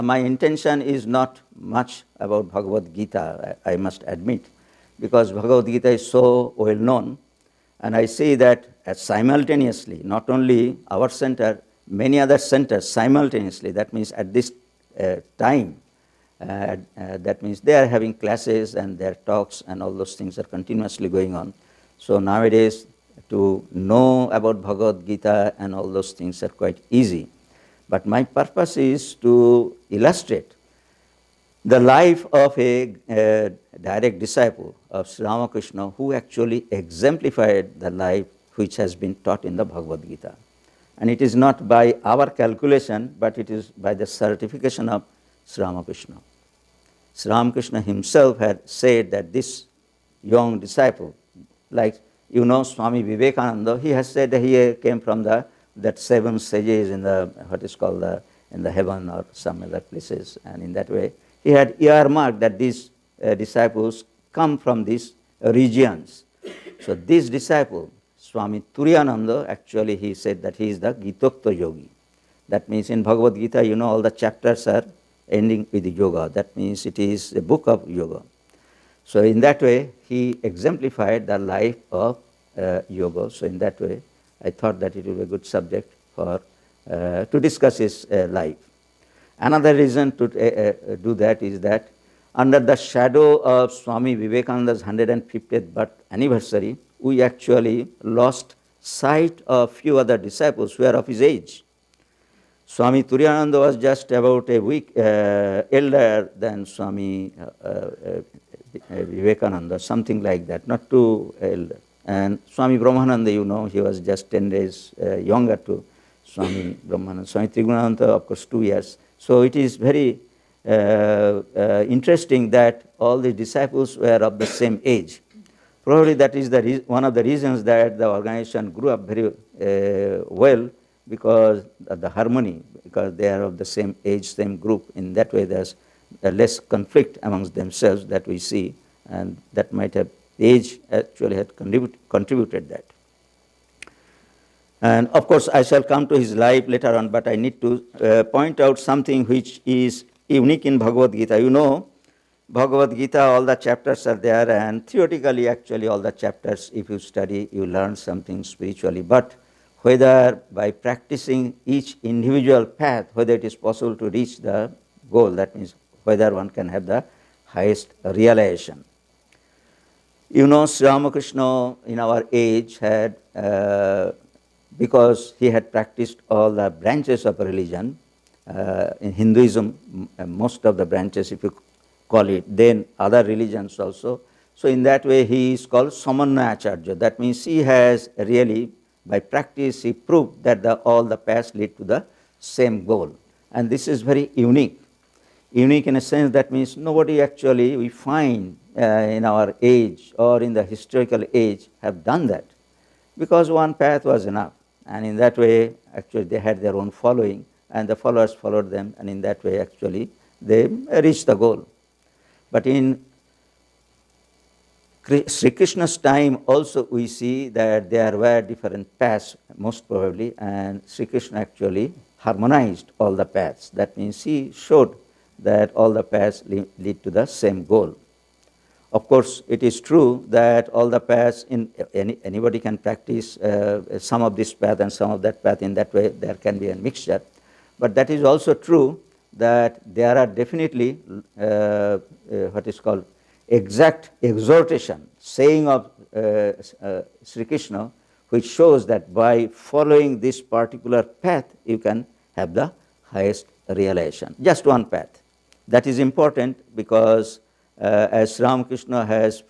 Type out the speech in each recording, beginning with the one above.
My intention is not much about Bhagavad Gita, I must admit, because Bhagavad Gita is so well known, and I see that simultaneously, not only our center, many other centers simultaneously, that means at this time, that means they are having classes and their talks and all those things are continuously going on. So nowadays, to know about Bhagavad Gita and all those things are quite easy. But my purpose is to illustrate the life of a direct disciple of Sri Ramakrishna who actually exemplified the life which has been taught in the Bhagavad Gita. And it is not by our calculation, but it is by the certification of Sri Ramakrishna. Sri Ramakrishna himself had said that this young disciple, like Swami Vivekananda, he has said that he came from that 7 sages in the what is called in the heaven or some other places, and in that way he had earmarked that these disciples come from these regions. So this disciple, Swami Turiyananda, actually he said that he is the Gitokta Yogi. That means in Bhagavad Gita, all the chapters are ending with yoga. That means it is a book of yoga. So in that way, he exemplified the life of yoga. So in that way, I thought that it would be a good subject for to discuss his life. Another reason to do that is that under the shadow of Swami Vivekananda's 150th birth anniversary, we actually lost sight of few other disciples who are of his age. Swami Turiyananda was just about a week elder than Swami Vivekananda, something like that, not too elder. And Swami Brahmananda, he was just 10 days younger to Swami Brahmananda. Swami Trigunananda, of course, 2 years. So it is very interesting that all the disciples were of the same age. Probably that is one of the reasons that the organization grew up very well, because of the harmony, because they are of the same age, same group. In that way, there's less conflict amongst themselves that we see, and that might have, age actually had contributed that. And of course, I shall come to his life later on, but I need to point out something which is unique in Bhagavad Gita. Bhagavad Gita, all the chapters are there, and theoretically, actually, all the chapters, if you study, you learn something spiritually. But whether by practicing each individual path, whether it is possible to reach the goal, that means whether one can have the highest realization. Sri Ramakrishna in our age had, because he had practiced all the branches of religion, in Hinduism, most of the branches, if you call it, then other religions also. So in that way, he is called Samanvayacharya. That means he has really, by practice, he proved that all the paths lead to the same goal. And this is very unique. Unique in a sense that means nobody actually we find in our age or in the historical age have done that, because one path was enough. And in that way, actually, they had their own following, and the followers followed them, and in that way, actually, they reached the goal. But in Sri Krishna's time also we see that there were different paths, most probably, and Sri Krishna actually harmonized all the paths. That means he showed that all the paths lead to the same goal. Of course, it is true that all the paths, anybody can practice some of this path and some of that path. In that way, there can be a mixture. But that is also true that there are definitely what is called exact exhortation, saying of Sri Krishna, which shows that by following this particular path, you can have the highest realization. Just one path. That is important because as Ramakrishna has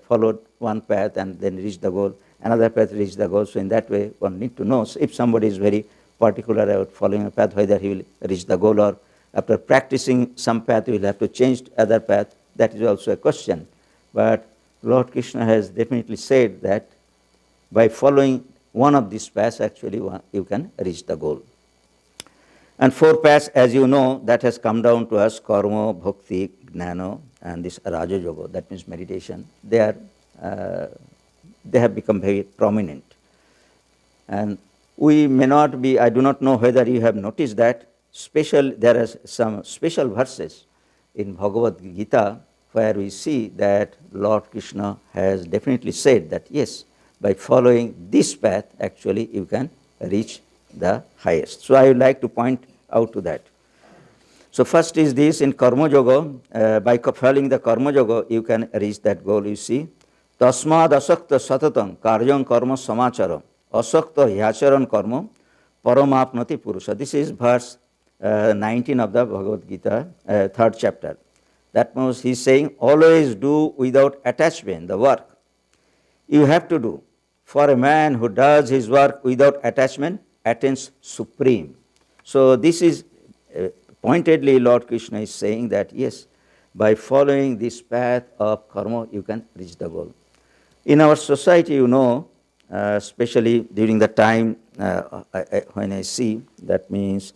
followed one path and then reached the goal, another path reached the goal. So in that way, one need to know. So if somebody is very particular about following a path, whether he will reach the goal, or after practicing some path, he will have to change other path. That is also a question. But Lord Krishna has definitely said that by following one of these paths, actually, you can reach the goal. And 4 paths, as you know, that has come down to us: karma, bhakti, jnana, and this raja yoga. That means meditation. They have become very prominent. And we may not be, I do not know whether you have noticed that there are some special verses in Bhagavad Gita where we see that Lord Krishna has definitely said that yes, by following this path, actually you can reach the highest. So I would like to point out to that. So first is this in Karma Yoga, by following the Karma Yoga, you can reach that goal, you see. Tasmad asakta satatam karyam karma samachara asakta hyacharan karma paramapnati purusha. This is verse 19 of the Bhagavad Gita, 3rd chapter. That means he is saying, always do without attachment the work you have to do. For a man who does his work without attachment attains supreme. So this is pointedly Lord Krishna is saying that yes, by following this path of karma, you can reach the goal. In our society, especially during the time when I see, that means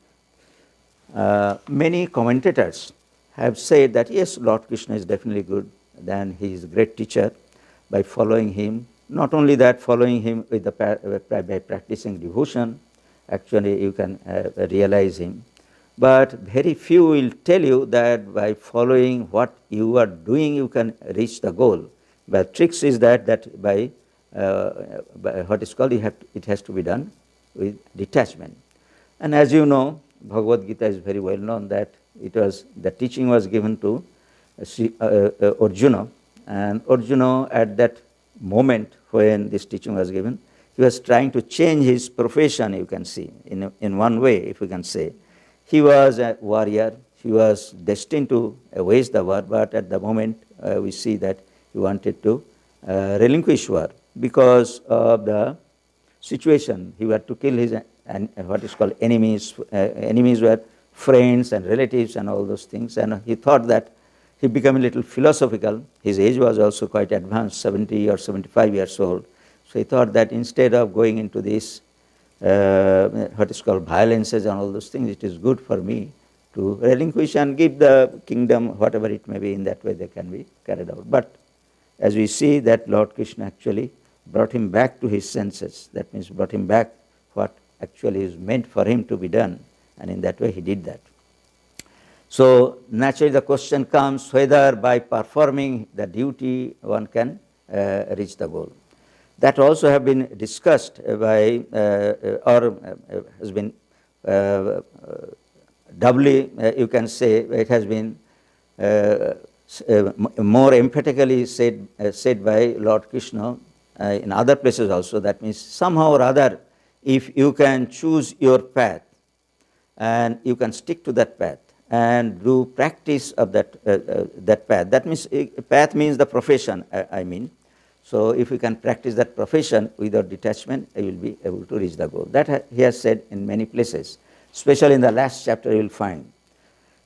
many commentators have said that yes, Lord Krishna is definitely good, then he is a great teacher. By following him, not only that, following him with by practicing devotion, actually you can realize him. But very few will tell you that by following what you are doing, you can reach the goal. But tricks is that by what is called, it has to be done with detachment. And as you know, Bhagavad Gita is very well known that the teaching was given to Arjuna, and Arjuna at that moment when this teaching was given, he was trying to change his profession, you can see, in one way, if you can say. He was a warrior, he was destined to wage the war, but at the moment we see that he wanted to relinquish war because of the situation. He had to kill his what is called enemies. Enemies were friends and relatives and all those things, and he thought that he became a little philosophical. His age was also quite advanced, 70 or 75 years old. So he thought that instead of going into this what is called violences and all those things, it is good for me to relinquish and give the kingdom, whatever it may be, in that way they can be carried out. But as we see that Lord Krishna actually brought him back to his senses, that means brought him back what actually is meant for him to be done, and in that way he did that. So naturally the question comes whether by performing the duty one can reach the goal. That also have been discussed by has been doubly, you can say, it has been more emphatically said by Lord Krishna in other places also. That means somehow or other, if you can choose your path and you can stick to that path and do practice of that path. That means path means the profession, I mean. So if you can practice that profession without detachment, you will be able to reach the goal. That he has said in many places, especially in the last chapter you will find.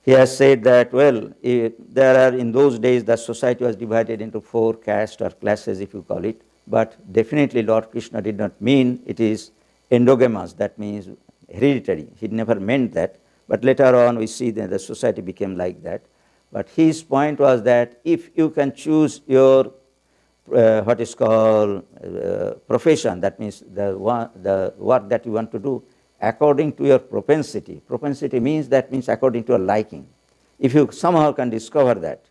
He has said that, well, there are in those days the society was divided into 4 castes or classes, if you call it, but definitely Lord Krishna did not mean it is endogamous, that means hereditary. He never meant that, but later on we see that the society became like that. But his point was that if you can choose your what is called profession, that means the work that you want to do according to your propensity. Propensity means according to your liking. If you somehow can discover that,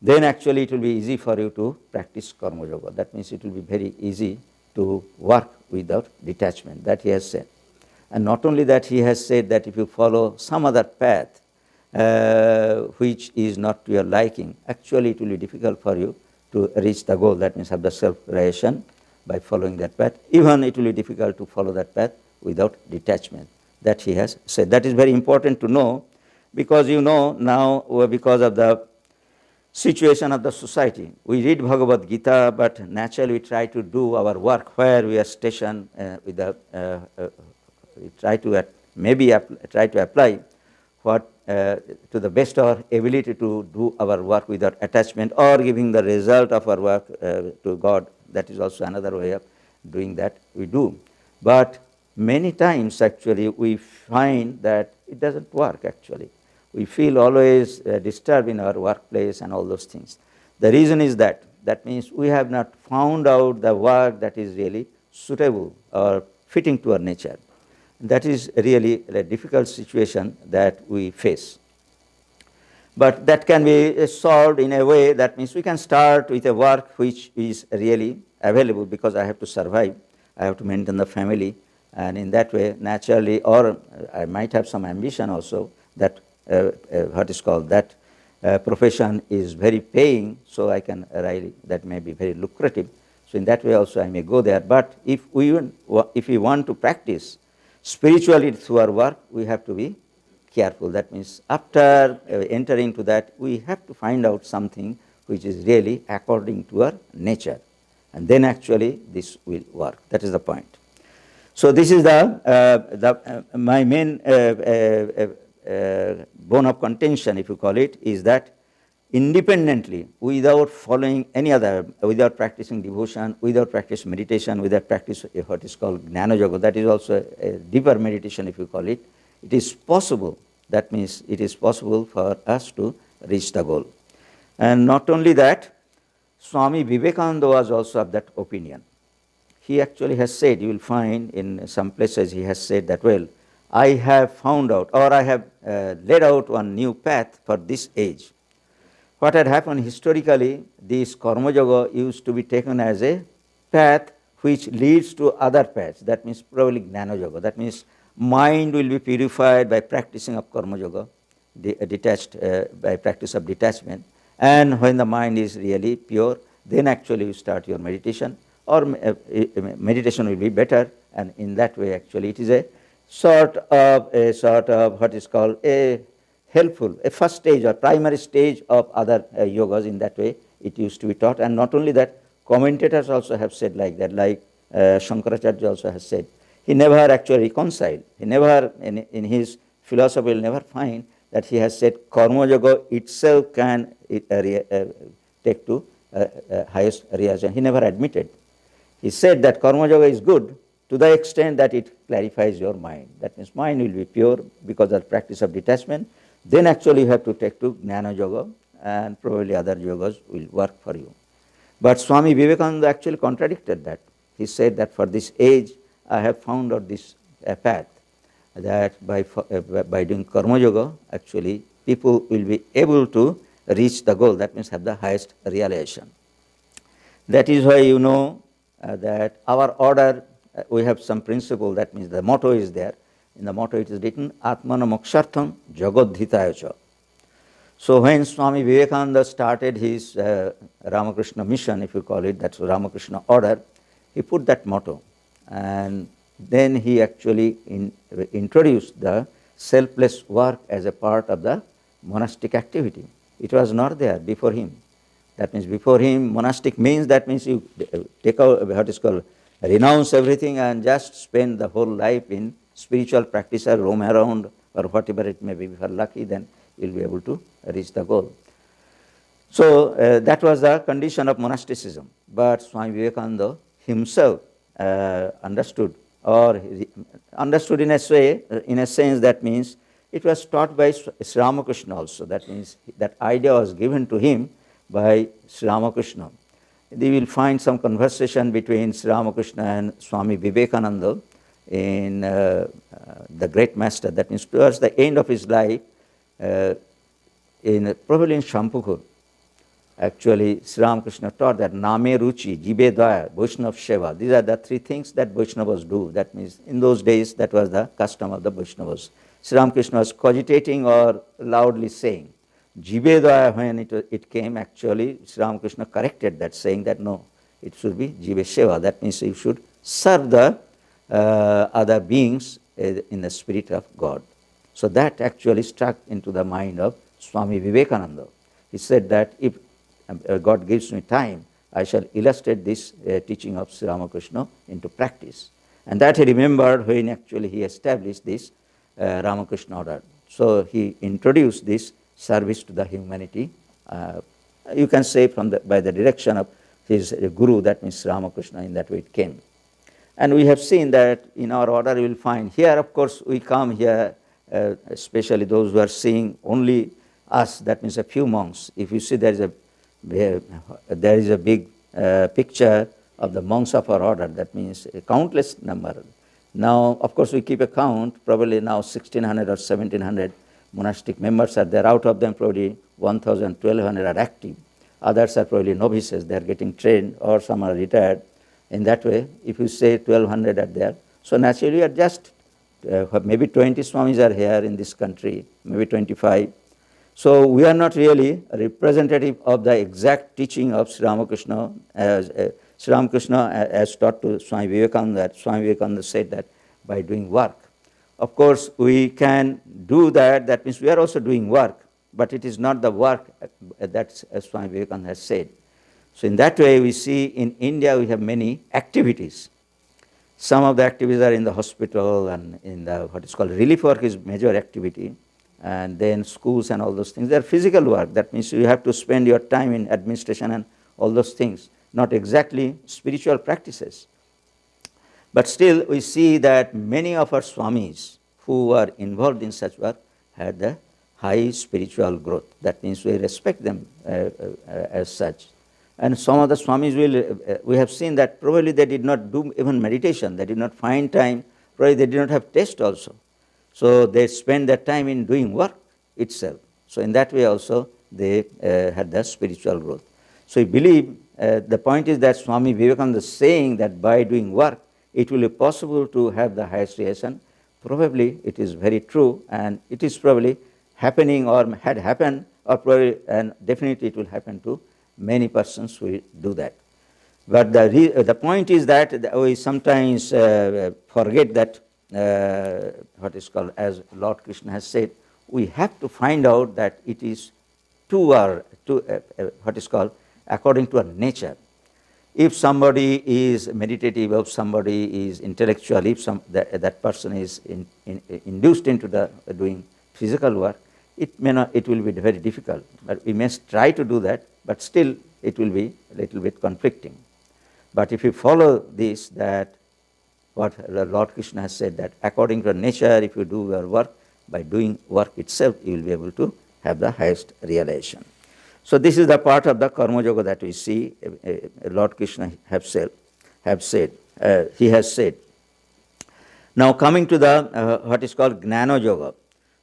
then actually it will be easy for you to practice Karma Yoga. That means it will be very easy to work without detachment. That he has said. And not only that, he has said that if you follow some other path which is not to your liking, actually it will be difficult for you to reach the goal. That means have the self-realization by following that path. Even it will be difficult to follow that path without detachment. That he has said. That is very important to know, because now because of the situation of the society, we read Bhagavad Gita, but naturally we try to do our work where we are stationed with the we try to try to apply what to the best of our ability to do our work without attachment, or giving the result of our work to God. That is also another way of doing that we do. But many times actually we find that it doesn't work actually. We feel always disturbed in our workplace and all those things. The reason is that means we have not found out the work that is really suitable or fitting to our nature. That is really a difficult situation that we face. But that can be solved in a way that means we can start with a work which is really available, because I have to survive, I have to maintain the family, and in that way, naturally, or I might have some ambition also that what is called that profession is very paying, so I can really, that may be very lucrative. So in that way also I may go there. But if we want to practice spiritually through our work, we have to be careful. That means after entering into that, we have to find out something which is really according to our nature, and then actually this will work. That is the point. So this is my main bone of contention, if you call it, is that independently, without following any other, without practicing devotion, without practicing meditation, without practice what is called Jnana Yoga, that is also a deeper meditation, if you call it, it is possible. That means it is possible for us to reach the goal. And not only that, Swami Vivekananda was also of that opinion. He actually has said, you will find in some places he has said that, well, I have found out, or I have laid out one new path for this age. What had happened historically, this Karma Yoga used to be taken as a path which leads to other paths. That means probably Jnana Yoga. That means mind will be purified by practicing of Karma Yoga, detached by practice of detachment. And when the mind is really pure, then actually you start your meditation, or meditation will be better. And in that way, actually, it is a sort of what is called a helpful, a first stage or primary stage of other yogas. In that way, it used to be taught. And not only that, commentators also have said like that, like Shankaracharya also has said. He never actually reconciled. He never, in his philosophy, will never find that he has said Karma Yoga itself can take to highest realization. He never admitted. He said that Karma Yoga is good to the extent that it clarifies your mind. That means mind will be pure because of the practice of detachment. Then actually you have to take to Jnana Yoga, and probably other yogas will work for you. But Swami Vivekananda actually contradicted that. He said that for this age, I have found out this path, that by doing Karma Yoga, actually people will be able to reach the goal. That means have the highest realization. That is why that our order, we have some principle. That means the motto is there. In the motto it is written, Atmana Mokshartham Jagodhitaya Cha. So when Swami Vivekananda started his Ramakrishna mission, if you call it, that's Ramakrishna order, he put that motto. And then he actually introduced the selfless work as a part of the monastic activity. It was not there before him. That means before him, monastic means, that means you take out what is called, renounce everything and just spend the whole life in spiritual practice or roam around or whatever it may be. If you are lucky, then you will be able to reach the goal. So that was the condition of monasticism. But Swami Vivekananda himself understood in a way, in a sense, that means it was taught by Sri Ramakrishna also. That means that idea was given to him by Sri Ramakrishna. We will find some conversation between Sri Ramakrishna and Swami Vivekananda in the Great Master. That means towards the end of his life, probably in Shampukur. Actually, Sri Ramakrishna taught that Name Ruchi, Jibe Daya, Vaishnav Sheva. These are the three things that Vaishnavas do. That means in those days, that was the custom of the Vaishnavas. Sri Ramakrishna was cogitating or loudly saying. Jibe Daya, when it came, actually, Sri Ramakrishna corrected that, saying that no, it should be Jibe Sheva. That means you should serve the other beings in the spirit of God. So that actually struck into the mind of Swami Vivekananda. He said that if God gives me time, I shall illustrate this teaching of Sri Ramakrishna into practice. And that he remembered when actually he established this Ramakrishna order. So he introduced this service to the humanity, you can say by the direction of his guru, that means Ramakrishna, in that way it came. And we have seen that in our order you will find here, of course, we come here, especially those who are seeing only us, that means a few monks. If you see there is a big picture of the monks of our order, that means a countless number. Now, of course, we keep a count, probably now 1600 or 1700 monastic members are there. Out of them, probably 1000, 1200 are active. Others are probably novices, they are getting trained, or some are retired. In that way, if you say 1200 are there, so naturally you are just maybe 20 Swamis are here in this country, maybe 25. So we are not really a representative of the exact teaching of Sri Ramakrishna as taught to Swami Vivekananda. Swami Vivekananda said that by doing work. Of course, we can do that. That means we are also doing work, but it is not the work that Swami Vivekananda has said. So in that way, we see in India we have many activities. Some of the activities are in the hospital and in the what is called relief work is major activity, and then schools and all those things. They are physical work. That means you have to spend your time in administration and all those things, not exactly spiritual practices. But still, we see that many of our Swamis who are involved in such work had the high spiritual growth. That means we respect them as such. And some of the Swamis we have seen that probably they did not do even meditation, they did not find time, probably they did not have taste also. So they spend their time in doing work itself. So in that way also they had the spiritual growth. So we believe the point is that Swami Vivekananda is saying that by doing work, it will be possible to have the highest realization. Probably it is very true, and it is probably happening or had happened, or probably and definitely it will happen to many persons who do that. But the point is that we sometimes forget that what is called, as Lord Krishna has said, we have to find out that it is what is called according to our nature. If somebody is meditative, if somebody is intellectual, if that person is induced into doing physical work, it will be very difficult. But we must try to do that, but still it will be a little bit conflicting. But if you follow this, that what Lord Krishna has said, that according to nature, if you do your work, by doing work itself, you will be able to have the highest realization. So this is the part of the Karma Yoga that we see Lord Krishna he has said. Now coming to the what is called Gnana Yoga.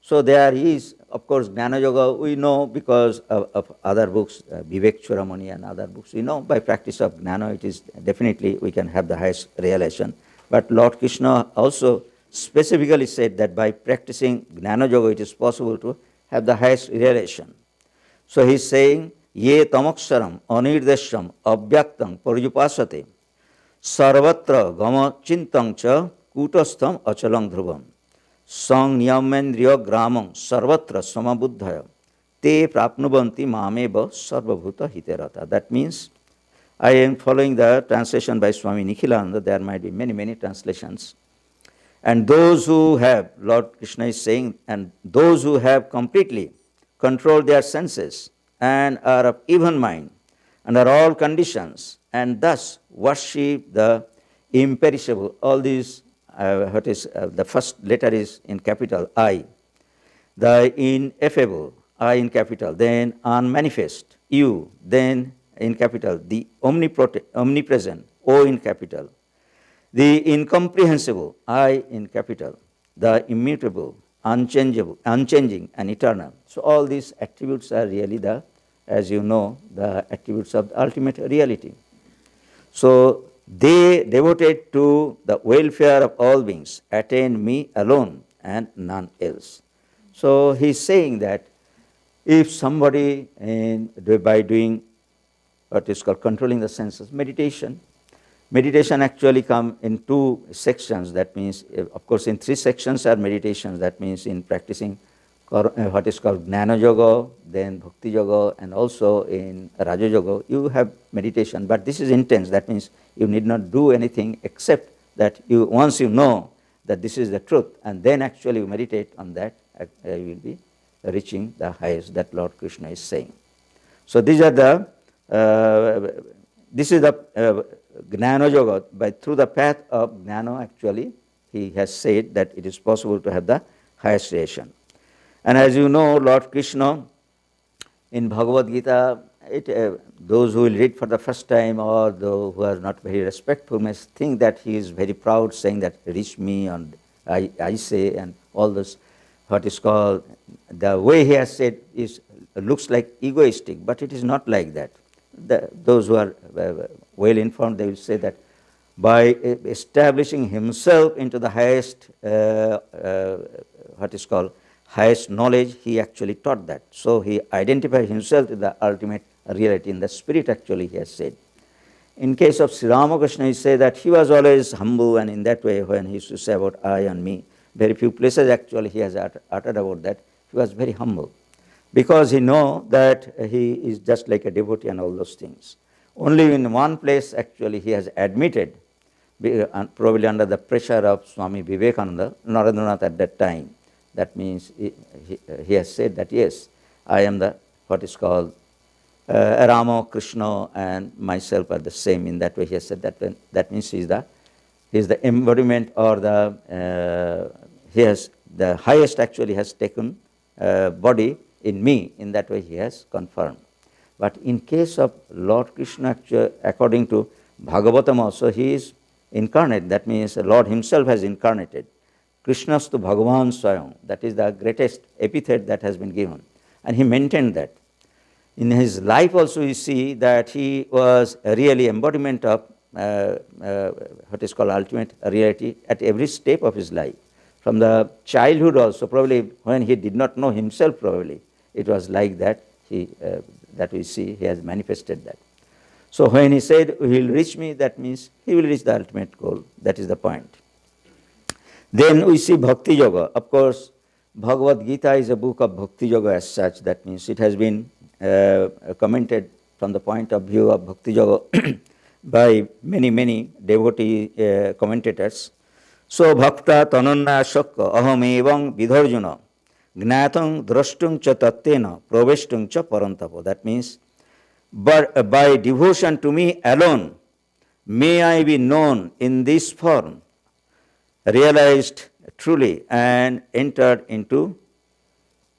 So there is, of course, Gnana Yoga we know because of other books, Vivek Churamani and other books. We know by practice of Gnana, it is definitely we can have the highest realization. But Lord Krishna also specifically said that by practicing Gnana Yoga, it is possible to have the highest realization. So he is saying, Ye tamaksaram anirdesham abhyaktam paryupasate sarvatra gama chintang cha kutastham achalang dhruvam sang niyamendriya gramam sarvatra samabuddhaya te prapnubanti mameva sarvabhuta hiterata. That means, I am following the translation by Swami Nikhilananda. There might be many, many translations. And those who have, Lord Krishna is saying, and those who have completely controlled their senses and are of even mind under all conditions, and thus worship the imperishable. All these, the first letter is in capital I, the ineffable, I in capital, then unmanifest, U, then in capital, the omnipresent, O in capital, the incomprehensible, I in capital, the immutable, unchanging and eternal. So all these attributes are really as you know, the attributes of the ultimate reality. So they devoted to the welfare of all beings attain me alone and none else. So he is saying that if somebody by doing what is called controlling the senses, meditation actually come in two sections. That means, of course, in three sections are meditations. That means in practicing what is called Gnana Yoga, then Bhakti Yoga, and also in Raja Yoga, you have meditation. But this is intense. That means you need not do anything except that once you know that this is the truth, and then actually you meditate on that, you will be reaching the highest that Lord Krishna is saying. So these are this is the Gnana Yoga. Through the path of Gnana, actually, he has said that it is possible to have the highest realization. And as you know, Lord Krishna in Bhagavad Gita those who will read for the first time or those who are not very respectful may think that he is very proud, saying that reach me and I say, and all this, what is called, the way he has said looks like egoistic, but it is not like that. Those who are well informed, they will say that by establishing himself into the highest, what is called, highest knowledge, he actually taught that. So he identified himself with the ultimate reality in the spirit, actually, he has said. In case of Sri Ramakrishna, he said that he was always humble, and in that way, when he used to say about I and me, very few places actually he has uttered about that, he was very humble. Because he know that he is just like a devotee and all those things. Only in one place actually he has admitted, probably under the pressure of Swami Vivekananda, Narendranath at that time. That means he has said that yes, I am the, what is called, Rama, Krishna and myself are the same. In that way he has said that means he is the embodiment, or he has the highest actually has taken body in me. In that way he has confirmed. But in case of Lord Krishna, actually, according to Bhagavatam also, he is incarnate. That means the Lord himself has incarnated. Krishnastu Bhagavan Swayam. That is the greatest epithet that has been given. And he maintained that. In his life also we see that he was a really embodiment of what is called ultimate reality at every step of his life. From the childhood also, probably when he did not know himself, probably it was like that. That we see he has manifested that. So when he said he will reach me, that means he will reach the ultimate goal. That is the point. Then we see Bhakti Yoga. Of course, Bhagavad Gita is a book of Bhakti Yoga as such. That means it has been commented from the point of view of Bhakti Yoga by many devotee commentators. So bhakta tananna shakka aham evam vidharjuna gnatang drashtung cha tattena praveshtung cha parantapo. That means, but by devotion to me alone may I be known in this form, realized truly and entered into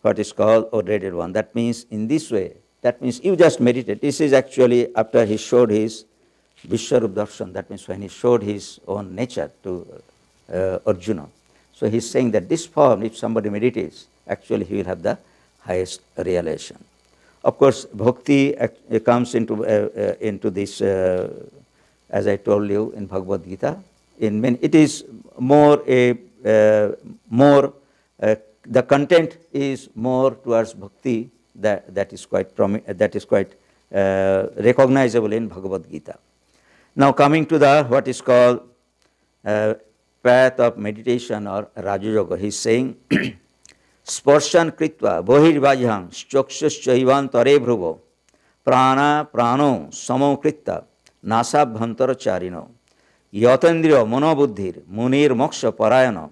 what is called ordained one. That means in this way, that means you just meditate. This is actually after he showed his Vishwarup Darshan, that means when he showed his own nature to Arjuna. So he is saying that this form, if somebody meditates, actually he will have the highest realization. Of course, bhakti comes into this, as I told you in Bhagavad Gita. It is more the content is more towards bhakti that is quite recognizable in Bhagavad Gita. Now coming to the what is called path of meditation or Raja Yoga, he is saying Sparshan kritva bohirvajham chakshashchaivan tare bhruvo prana prano samo kritta nasabhantara charino yatendriya manobuddhir munir moksha parayana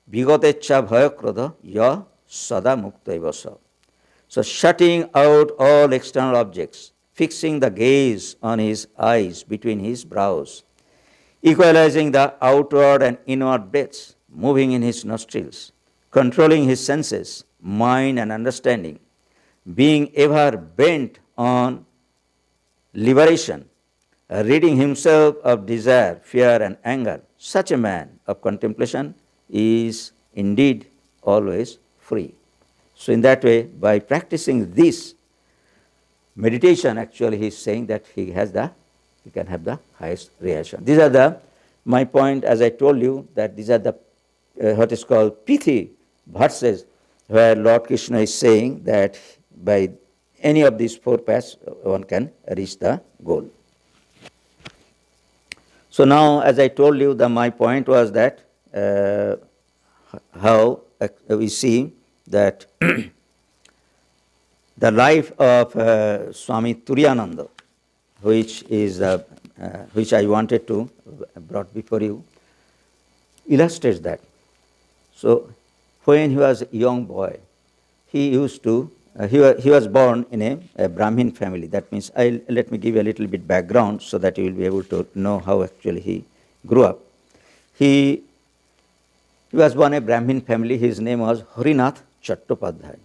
vigatecha bhayakrodha ya sada muktavasa. So shutting out all external objects, fixing the gaze on his eyes between his brows, equalizing the outward and inward breaths, moving in his nostrils, controlling his senses, mind and understanding, being ever bent on liberation, ridding himself of desire, fear and anger. Such a man of contemplation is indeed always free. So in that way, by practicing this meditation, actually he is saying that he can have the highest realization. These are my point, as I told you, that these are the what is called pithy verses, where Lord Krishna is saying that by any of these four paths one can reach the goal. So now, as I told you, my point was that how we see that the life of Swami Turiyananda, which I wanted to brought before you, illustrates that. So when he was a young boy, he was born in a Brahmin family. That means, let me give you a little bit background so that you will be able to know how actually he grew up. He was born in a Brahmin family. His name was Harinath Chattopadhyay.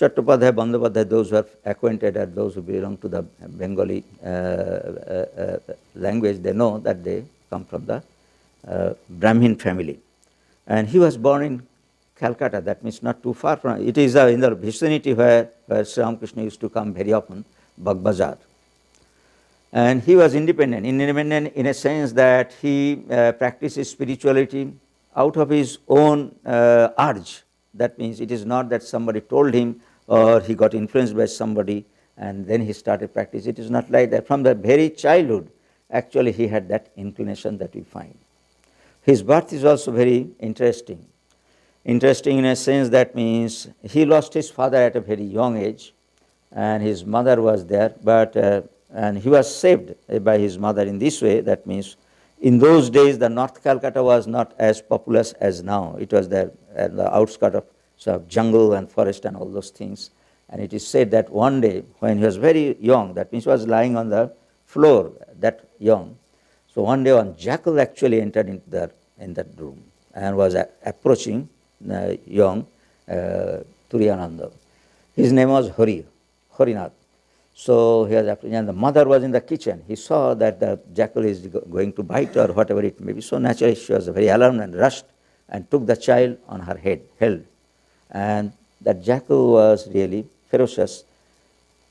Chattopadhyay, Bandyopadhyay, those who are acquainted or those who belong to the Bengali language, they know that they come from the Brahmin family. And he was born in Calcutta, that means not too far from, it is in the vicinity where Sri Ramakrishna used to come very often, Bagh Bazar. And he was independent in a sense that he practices spirituality out of his own urge. That means it is not that somebody told him or he got influenced by somebody and then he started practice. It is not like that. From the very childhood, actually he had that inclination that we find. His birth is also very interesting. Interesting in a sense that means he lost his father at a very young age and his mother was there, but and he was saved by his mother in this way. That means in those days the North Calcutta was not as populous as now. It was there at the outskirts of sort of jungle and forest and all those things. And it is said that one day when he was very young, that means he was lying on the floor that young. So one day one jackal actually entered into in that room and was approaching young Turiyananda. His name was Harinath. So he was approaching, and the mother was in the kitchen. He saw that the jackal is going to bite or whatever it may be. So naturally she was very alarmed and rushed and took the child on her head, held. And that jackal was really ferocious.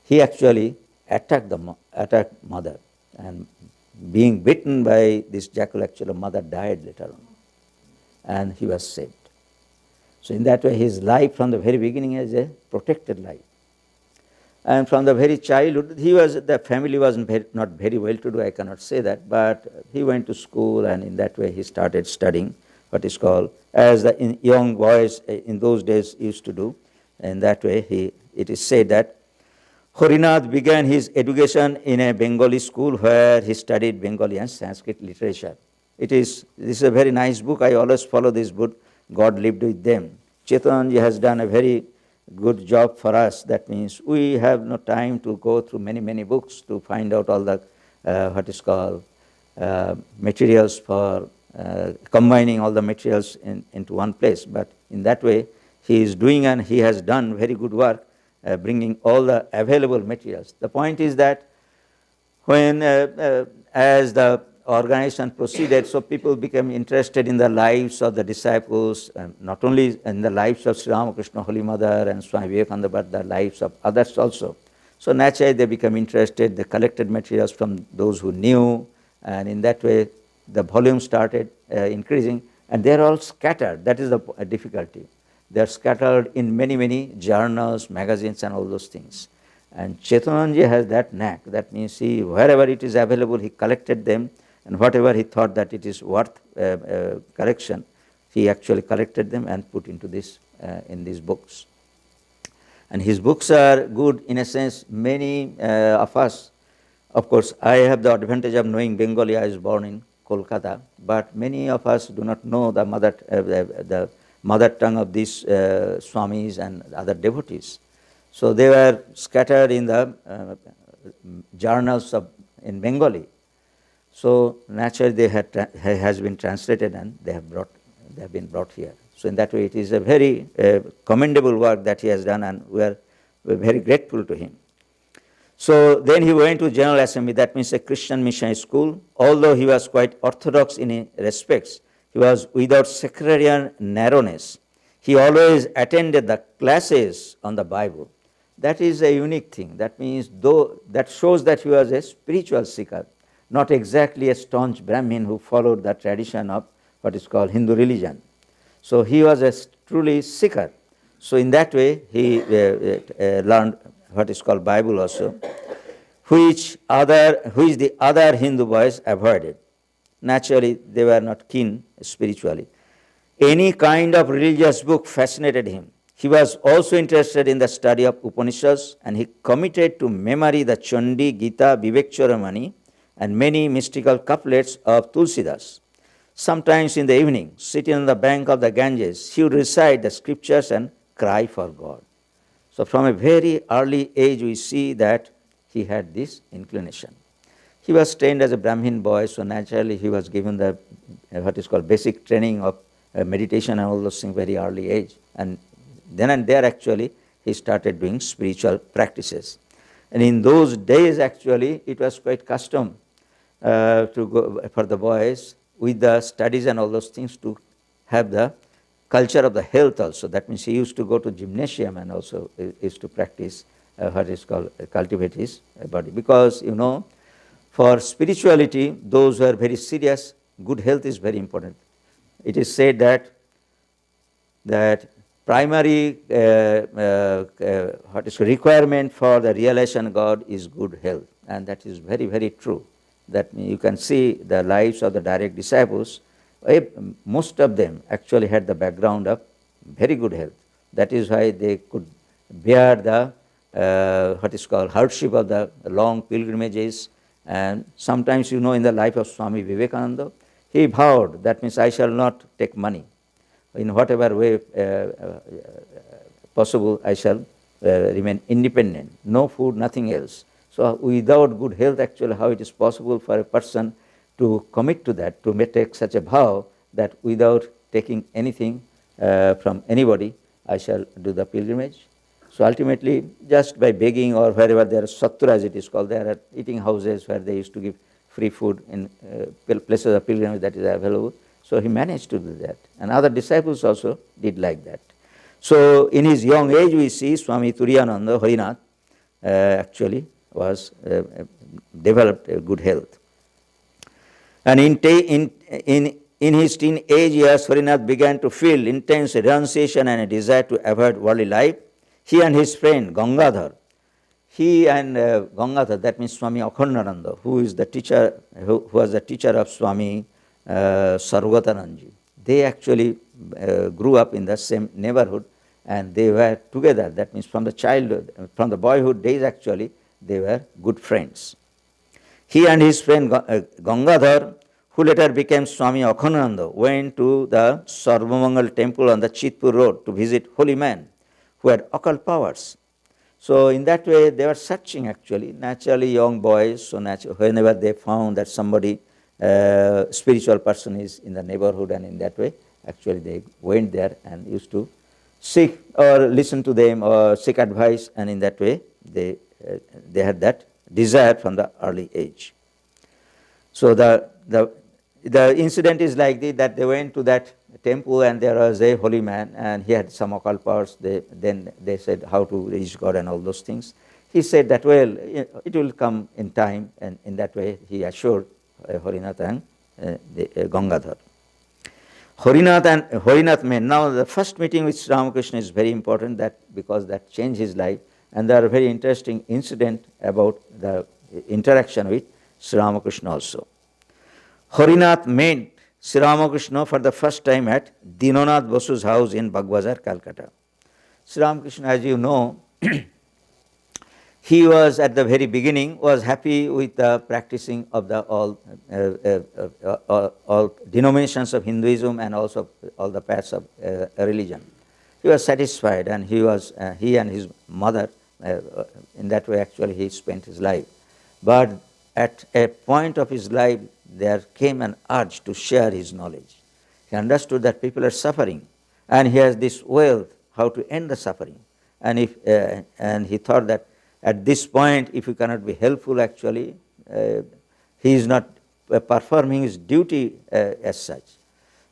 He actually attacked mother, and being bitten by this jackal, actually mother died later on, and he was saved. So in that way his life from the very beginning is a protected life. And from the very childhood, the family was not very well to do, I cannot say that, but he went to school and in that way he started studying what is called, as the young boys in those days used to do. In that way it is said that Harinath began his education in a Bengali school where he studied Bengali and Sanskrit literature. This is a very nice book. I always follow this book, God Lived With Them. Chaitanyaji has done a very good job for us. That means we have no time to go through many books to find out all the what is called materials for combining all the materials into one place. But in that way he is doing, and he has done very good work bringing all the available materials. The point is that when as the organization proceeded, so people became interested in the lives of the disciples, not only in the lives of Sri Ramakrishna, Holy Mother and Swami Vivekananda, but the lives of others also. So naturally they became interested, they collected materials from those who knew, and in that way the volume started increasing, and they are all scattered. That is the difficulty. They are scattered in many journals, magazines and all those things. And Chaitanyaji has that knack. That means wherever it is available, he collected them, and whatever he thought that it is worth collection, he actually collected them and put into in these books. And his books are good in a sense. Many of us, of course, I have the advantage of knowing Bengali. I was born in Kolkata, but many of us do not know the mother tongue of these Swamis and other devotees. So they were scattered in the journals in Bengali. So naturally they has been translated and they have been brought here. So in that way it is a very commendable work that he has done, and we're very grateful to him. So then he went to General Assembly, that means a Christian mission school. Although he was quite orthodox in respects, he was without sectarian narrowness. He always attended the classes on the Bible. That is a unique thing. That means that shows that he was a spiritual seeker, not exactly a staunch Brahmin who followed the tradition of what is called Hindu religion. So he was a truly seeker. So in that way he learned what is called Bible also, which the other Hindu boys avoided. Naturally they were not keen spiritually. Any kind of religious book fascinated him. He was also interested in the study of Upanishads, and he committed to memory the Chandi, Gita, Vivekcharamani, and many mystical couplets of Tulsidas. Sometimes in the evening, sitting on the bank of the Ganges, he would recite the scriptures and cry for God. So from a very early age we see that he had this inclination. He was trained as a Brahmin boy, so naturally he was given the what is called basic training of meditation and all those things very early age. And then and there actually he started doing spiritual practices. And in those days, actually, it was quite custom to go for the boys with the studies and all those things to have the culture of the health also. That means he used to go to gymnasium and also used to practice what is called cultivate his body. Because, for spirituality, those who are very serious, good health is very important. It is said that primary requirement for the realization of God is good health, and that is very, very true. That you can see the lives of the direct disciples, most of them actually had the background of very good health. That is why they could bear the hardship of the long pilgrimages. And sometimes, in the life of Swami Vivekananda, he vowed, that means I shall not take money. In whatever way possible, I shall remain independent. No food, nothing else. So without good health, actually, how it is possible for a person to commit to that, to take such a vow that without taking anything from anybody, I shall do the pilgrimage. So ultimately, just by begging or wherever there are sattura, as it is called, there are eating houses where they used to give free food in places of pilgrimage that is available. So he managed to do that. And other disciples also did like that. So in his young age, we see Swami Turiyananda Harinath actually was developed a good health. And in his teen age years, Harinath began to feel intense renunciation and a desire to avoid worldly life. He and his friend Gangadhar, that means Swami Akhandananda, who is the teacher, who was the teacher of Swami Sarvatananji. They actually grew up in the same neighborhood, and they were together. That means from the childhood, from the boyhood days, actually, they were good friends. He and his friend Gangadhar, who later became Swami Akhandananda, went to the Sarvamangal temple on the Chitpur road to visit holy men who had occult powers. So in that way, they were searching actually, naturally young boys, so whenever they found that somebody, spiritual person is in the neighborhood, and in that way, actually they went there and used to seek or listen to them or seek advice, and in that way, they had that desire from the early age. So the incident is like this, that they went to that temple and there was a holy man and he had some occult powers. Then they said how to reach God and all those things. He said that, well, it will come in time, and in that way he assured Harinath and Gangadhar. Harinath met. Now the first meeting with Sri Ramakrishna is very important, because that changed his life, and there are very interesting incident about the interaction with Sri Ramakrishna also. Harinath met Sri Ramakrishna for the first time at Dinanath Basu's house in Bagbazar, Calcutta. Sri Ramakrishna, as you know, he was at the very beginning was happy with the practicing of the all denominations of Hinduism and also all the paths of religion. He was satisfied, and he and his mother, in that way actually he spent his life. But at a point of his life, there came an urge to share his knowledge. He understood that people are suffering, and he has this wealth, how to end the suffering. And he thought that at this point, if he cannot be helpful, actually, he is not performing his duty as such.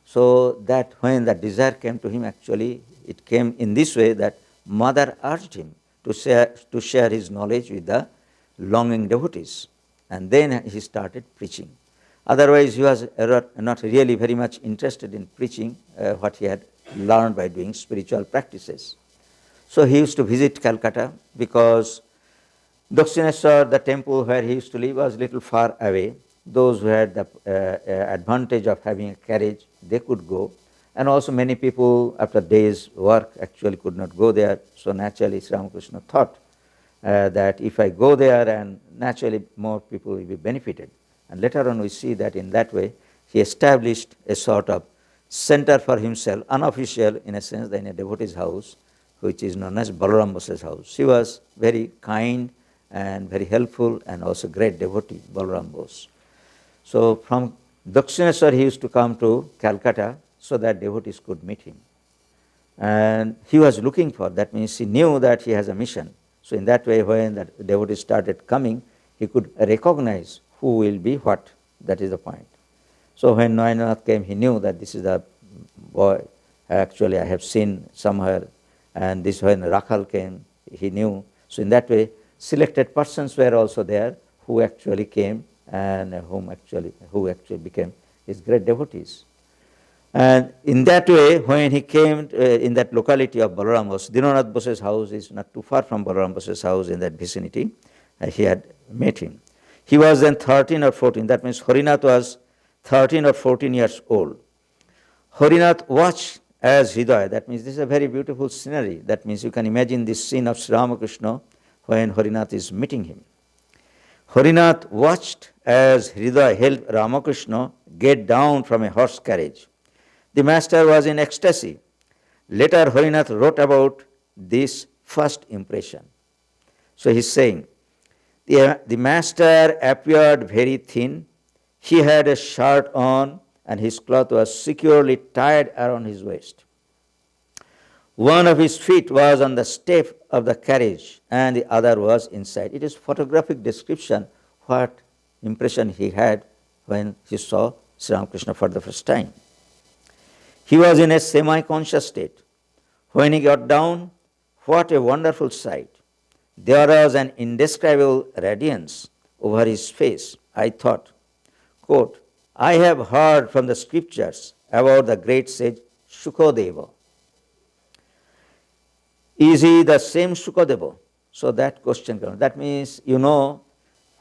So that when the desire came to him, actually, it came in this way that mother urged him to share his knowledge with the longing devotees. And then he started preaching. Otherwise, he was not really very much interested in preaching what he had learned by doing spiritual practices. So he used to visit Calcutta because Dakshineshwar, the temple where he used to live, was a little far away. Those who had the advantage of having a carriage, they could go. And also many people after days' work actually could not go there. So naturally Sri Ramakrishna thought that if I go there, and naturally more people will be benefited. And later on we see that in that way he established a sort of center for himself, unofficial in a sense, in a devotee's house, which is known as Balaram Bosa's house. He was very kind and very helpful and also great devotee, Balaram Bose. So from Dakshineshwar he used to come to Calcutta so that devotees could meet him. And he was looking for, that means he knew that he has a mission. So in that way, when the devotees started coming, he could recognize who will be what. That is the point. So when Nainath came, he knew that this is the boy actually I have seen somewhere. And this when Rakhal came, he knew. So in that way, selected persons were also there who actually came and who actually became his great devotees. And in that way, when he came in that locality of Balaram Bose, Dinanath Bose's house is not too far from Balaram Bose's house in that vicinity. He had met him. He was then 13 or 14. That means Harinath was 13 or 14 years old. Harinath watched as Hridaya. That means this is a very beautiful scenery. That means you can imagine this scene of Sri Ramakrishna when Harinath is meeting him. Harinath watched as Hridaya helped Ramakrishna get down from a horse carriage. The master was in ecstasy. Later, Harinath wrote about this first impression. So he's saying, the master appeared very thin. He had a shirt on and his cloth was securely tied around his waist. One of his feet was on the step of the carriage and the other was inside. It is photographic description what impression he had when he saw Sri Ramakrishna for the first time. He was in a semi-conscious state. When he got down, what a wonderful sight. There was an indescribable radiance over his face. I thought, quote, I have heard from the scriptures about the great sage Shukadeva. Is he the same Shukadeva? So that question comes. That means you know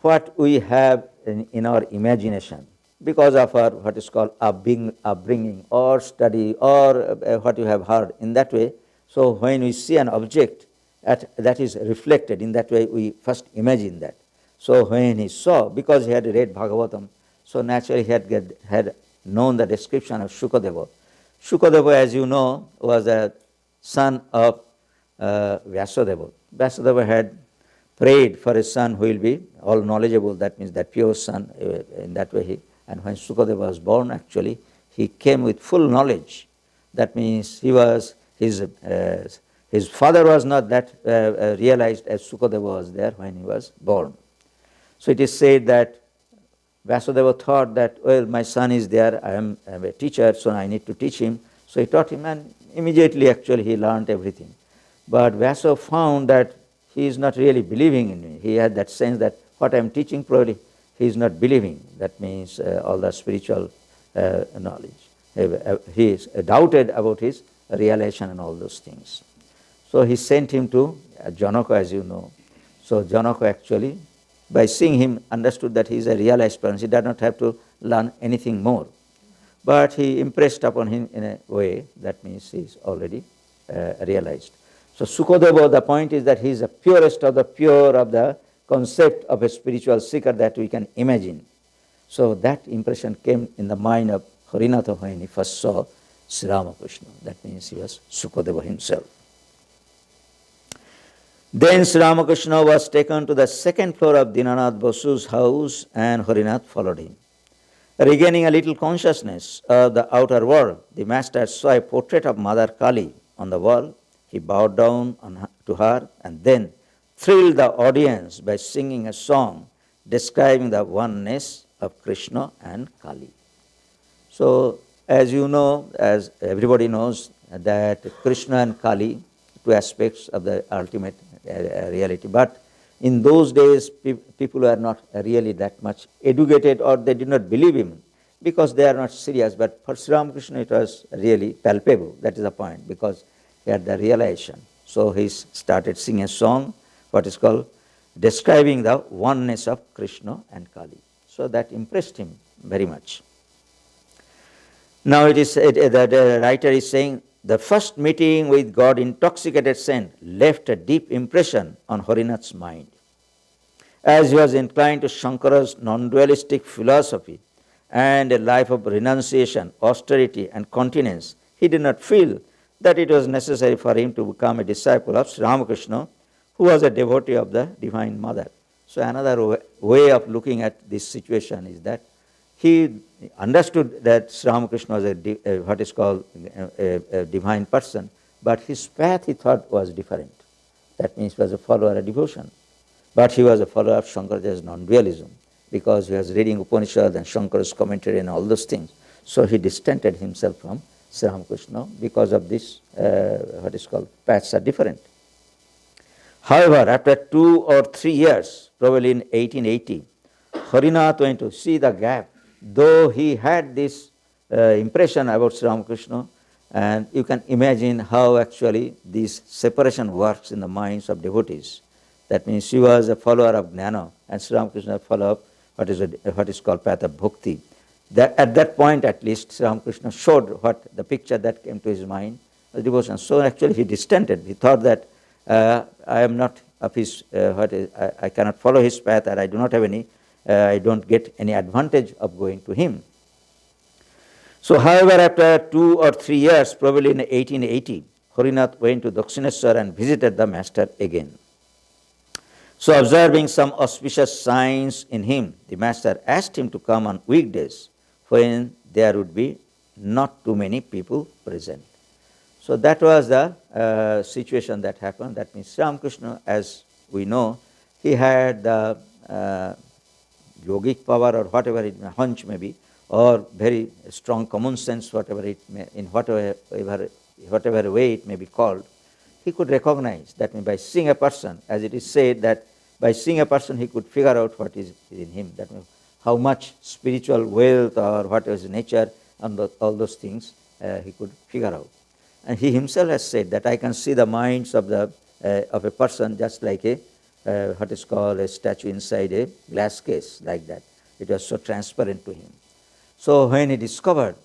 what we have in our imagination because of our what is called upbringing or study or what you have heard in that way. So when we see an object that is reflected in that way, we first imagine that. So when he saw, because he had read Bhagavatam, so naturally he had known the description of Shukadeva. Shukadeva, as you know, was a son of Vyasadeva. Vyasadeva had prayed for a son who will be all knowledgeable, that means that pure son, in that way and when Shukadeva was born, actually, he came with full knowledge. That means his father was not that realized as Shukadeva was there when he was born. So it is said that Vyasadeva thought that, well, my son is there, I am a teacher, so I need to teach him. So he taught him and immediately actually he learned everything. But Vyasa found that he is not really believing in me. He had that sense that what I am teaching probably he is not believing. That means all the spiritual knowledge. He is doubted about his realization and all those things. So he sent him to Janaka, as you know. So Janaka actually, by seeing him, understood that he is a realized person. He did not have to learn anything more. But he impressed upon him in a way that means he is already realized. So Sukadeva, the point is that he is the purest of the pure of the concept of a spiritual seeker that we can imagine. So that impression came in the mind of Harinatha when he first saw Sri Ramakrishna. That means he was Sukadeva himself. Then Sri Ramakrishna was taken to the second floor of Dinanath Bosu's house and Harinath followed him. Regaining a little consciousness of the outer world, the master saw a portrait of Mother Kali on the wall. He bowed down to her and then thrilled the audience by singing a song describing the oneness of Krishna and Kali. So, as you know, as everybody knows, that Krishna and Kali, two aspects of the ultimate reality. But in those days, people were not really that much educated or they did not believe him because they are not serious. But for Sri Ramakrishna, it was really palpable. That is the point, because he had the realization. So he started singing a song, what is called describing the oneness of Krishna and Kali. So that impressed him very much. Now it is the writer is saying, the first meeting with God intoxicated saint left a deep impression on Harinath's mind. As he was inclined to Shankara's non-dualistic philosophy and a life of renunciation, austerity and continence, he did not feel that it was necessary for him to become a disciple of Sri Ramakrishna, who was a devotee of the Divine Mother. So another way of looking at this situation is that he understood that Sri Ramakrishna was what is called a divine person, but his path he thought was different. That means he was a follower of devotion. But he was a follower of Shankarachary's non-dualism because he was reading Upanishad and Shankara's commentary and all those things. So he distanced himself from Sri Ramakrishna because of this, what is called, paths are different. However, after 2 or 3 years, probably in 1880, Harinath went to see the gap, though he had this impression about Sri Ramakrishna, and you can imagine how actually this separation works in the minds of devotees. That means he was a follower of Jnana, and Sri Ramakrishna a follower of what is called path of bhakti. At that point, at least, Sri Ramakrishna showed what the picture that came to his mind was devotion. So actually, he distanced. He thought that I am not of his. I cannot follow his path, and I do not have any. I don't get any advantage of going to him. So, however, after 2 or 3 years, probably in 1880, Harinath went to Dakshineshwar and visited the master again. So, observing some auspicious signs in him, the master asked him to come on weekdays when there would be not too many people present. So, that was the situation that happened. That means Sri Ramakrishna, as we know, he had the yogic power or whatever it may, hunch may be, or very strong common sense, whatever it may, in whatever way it may be called. He could recognize that by seeing a person, as it is said that by seeing a person he could figure out what is in him, that means how much spiritual wealth or what is nature and all those things he could figure out. And he himself has said that I can see the minds of a person just like what is called a statue inside a glass case, like that. It was so transparent to him. So when he discovered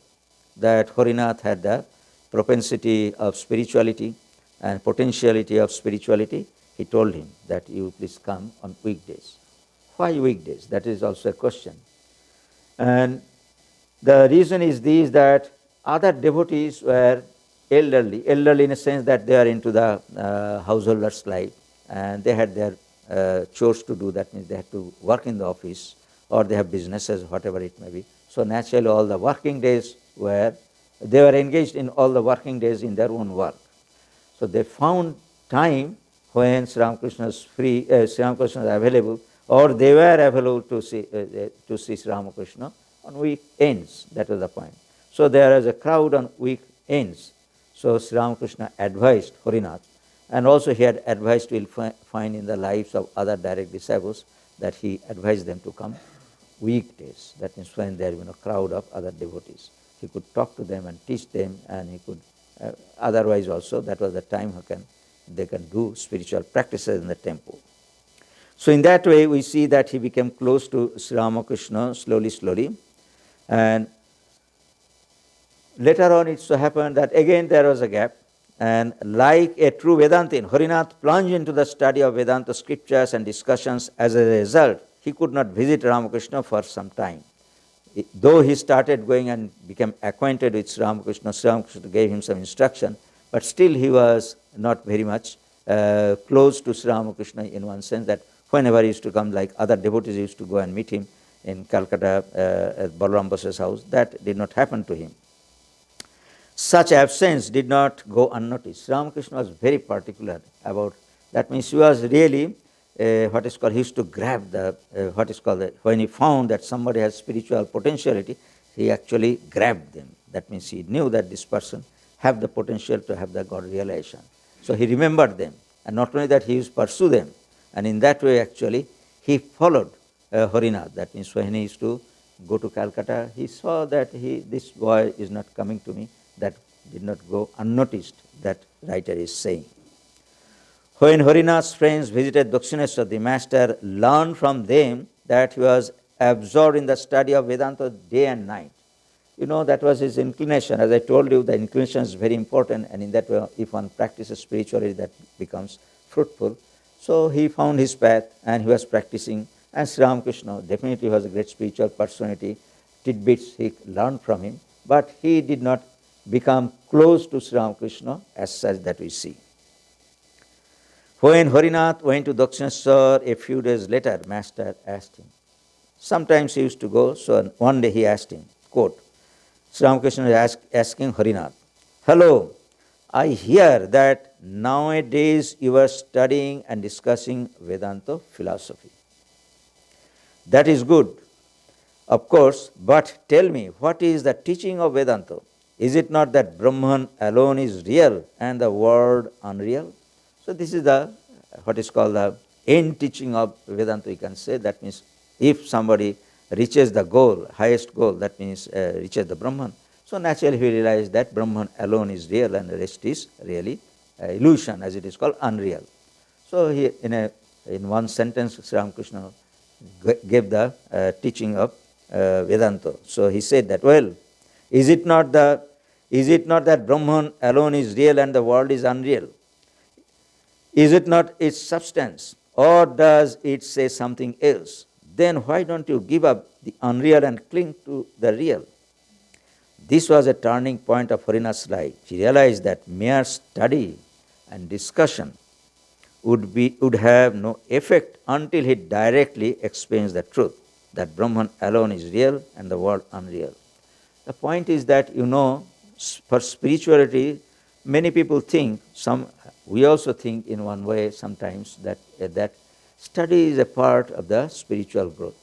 that Harinath had the propensity of spirituality and potentiality of spirituality, he told him that you please come on weekdays. Why weekdays? That is also a question. And the reason is this, that other devotees were elderly in a sense that they are into the householder's life, and they had their chores to do. That means they had to work in the office, or they have businesses, whatever it may be. So naturally all the working days they were engaged in all the working days in their own work. So they found time when Sri Ramakrishna is free, Sri Ramakrishna is available, or they were available to see Sri Ramakrishna on weekends. That was the point. So there is a crowd on weekends. So Sri Ramakrishna advised Harinath, and also he had advised, we'll find in the lives of other direct disciples, that he advised them to come weekdays. That means when there is a crowd of other devotees. He could talk to them and teach them, and he could otherwise also, that was the time they can do spiritual practices in the temple. So in that way we see that he became close to Sri Ramakrishna slowly, and later on it so happened that again there was a gap, and like a true Vedantin, Harinath plunged into the study of Vedanta scriptures and discussions. As a result, he could not visit Ramakrishna for some time. Though he started going and became acquainted with Sri Ramakrishna gave him some instruction, but still he was not very much close to Sri Ramakrishna in one sense, that whenever he used to come, like other devotees used to go and meet him in Calcutta at Balaram Basa's house, that did not happen to him. Such absence did not go unnoticed. Sri Ramakrishna was very particular about that. Means he was really he used to grab when he found that somebody has spiritual potentiality, he actually grabbed them. That means he knew that this person have the potential to have the God realization. So he remembered them, and not only that, he used to pursue them, and in that way actually he followed Harinath. That means when he used to go to Calcutta, he saw that this boy is not coming to me. That did not go unnoticed, that writer is saying. When Harinath's friends visited Dakshineshwar, the master learned from them that he was absorbed in the study of Vedanta day and night. That was his inclination. As I told you, the inclination is very important, and in that way, if one practices spirituality, that becomes fruitful. So he found his path, and he was practicing. And Sri Ramakrishna definitely was a great spiritual personality. Tidbits he learned from him, but he did not become close to Sri Ramakrishna as such that we see. When Harinath went to Dakshineshwar a few days later, master asked him. Sometimes he used to go, so one day he asked him, quote, Sri Ramakrishna was asking Harinath, "Hello, I hear that nowadays you are studying and discussing Vedanta philosophy. That is good, of course, but tell me, what is the teaching of Vedanta? Is it not that Brahman alone is real and the world unreal? So this is the what is called the end teaching of Vedanta, you can say. That means if somebody reaches the goal, highest goal, that means reaches the Brahman, so naturally he realizes that Brahman alone is real and the rest is really illusion, as it is called, unreal. So he, in one sentence, Sri Ramakrishna gave the teaching of Vedanta. So he said that, well, is it not that Brahman alone is real and the world is unreal? Is it not its substance, or does it say something else? Then why don't you give up the unreal and cling to the real? This was a turning point of Harinath's life. He realized that mere study and discussion would have no effect until he directly explains the truth, that Brahman alone is real and the world unreal. The point is that, for spirituality, many people think, we also think in one way sometimes, that study is a part of the spiritual growth.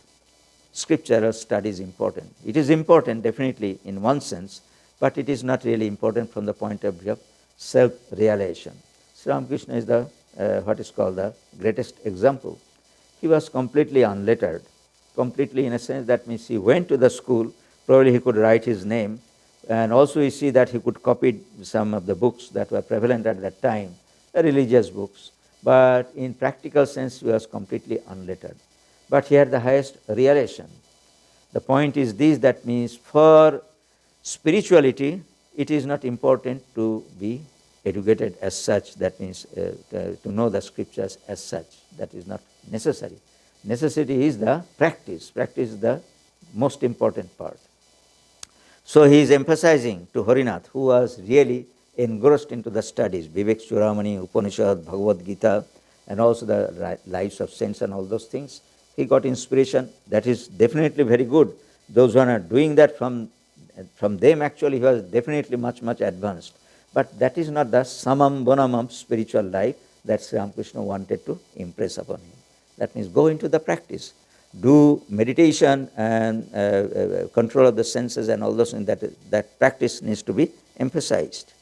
Scriptural study is important. It is important, definitely, in one sense, but it is not really important from the point of view of self-realization. Sri Ramakrishna is what is called the greatest example. He was completely unlettered, completely in a sense that means he went to the school, probably he could write his name, and also you see that he could copy some of the books that were prevalent at that time, the religious books, but in practical sense he was completely unlettered. But he had the highest realization. The point is this, that means for spirituality, it is not important to be educated as such, that means to know the scriptures as such. That is not necessary. Necessity is the practice. Practice is the most important part. So he is emphasizing to Harinath, who was really engrossed into the studies, Vivek Churamani, Upanishad, Bhagavad Gita, and also the lives of saints and all those things. He got inspiration. That is definitely very good. Those who are doing that from them, actually, he was definitely much, much advanced. But that is not the samam bonamam spiritual life that Sri Ramakrishna wanted to impress upon him. That means go into the practice. Do meditation and control of the senses and all those things. That practice needs to be emphasized.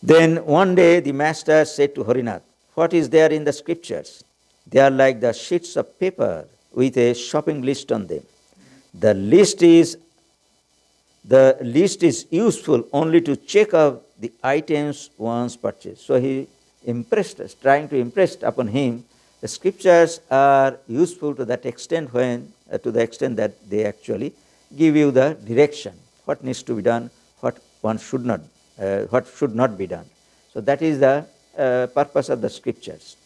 Then one day the master said to Harinath, what is there in the scriptures? They are like the sheets of paper with a shopping list on them. The list is useful only to check out the items once purchased. So he impressed us, trying to impress upon him, the scriptures are useful to that extent to the extent that they actually give you the direction, what needs to be done, what should not be done. So that is the purpose of the scriptures.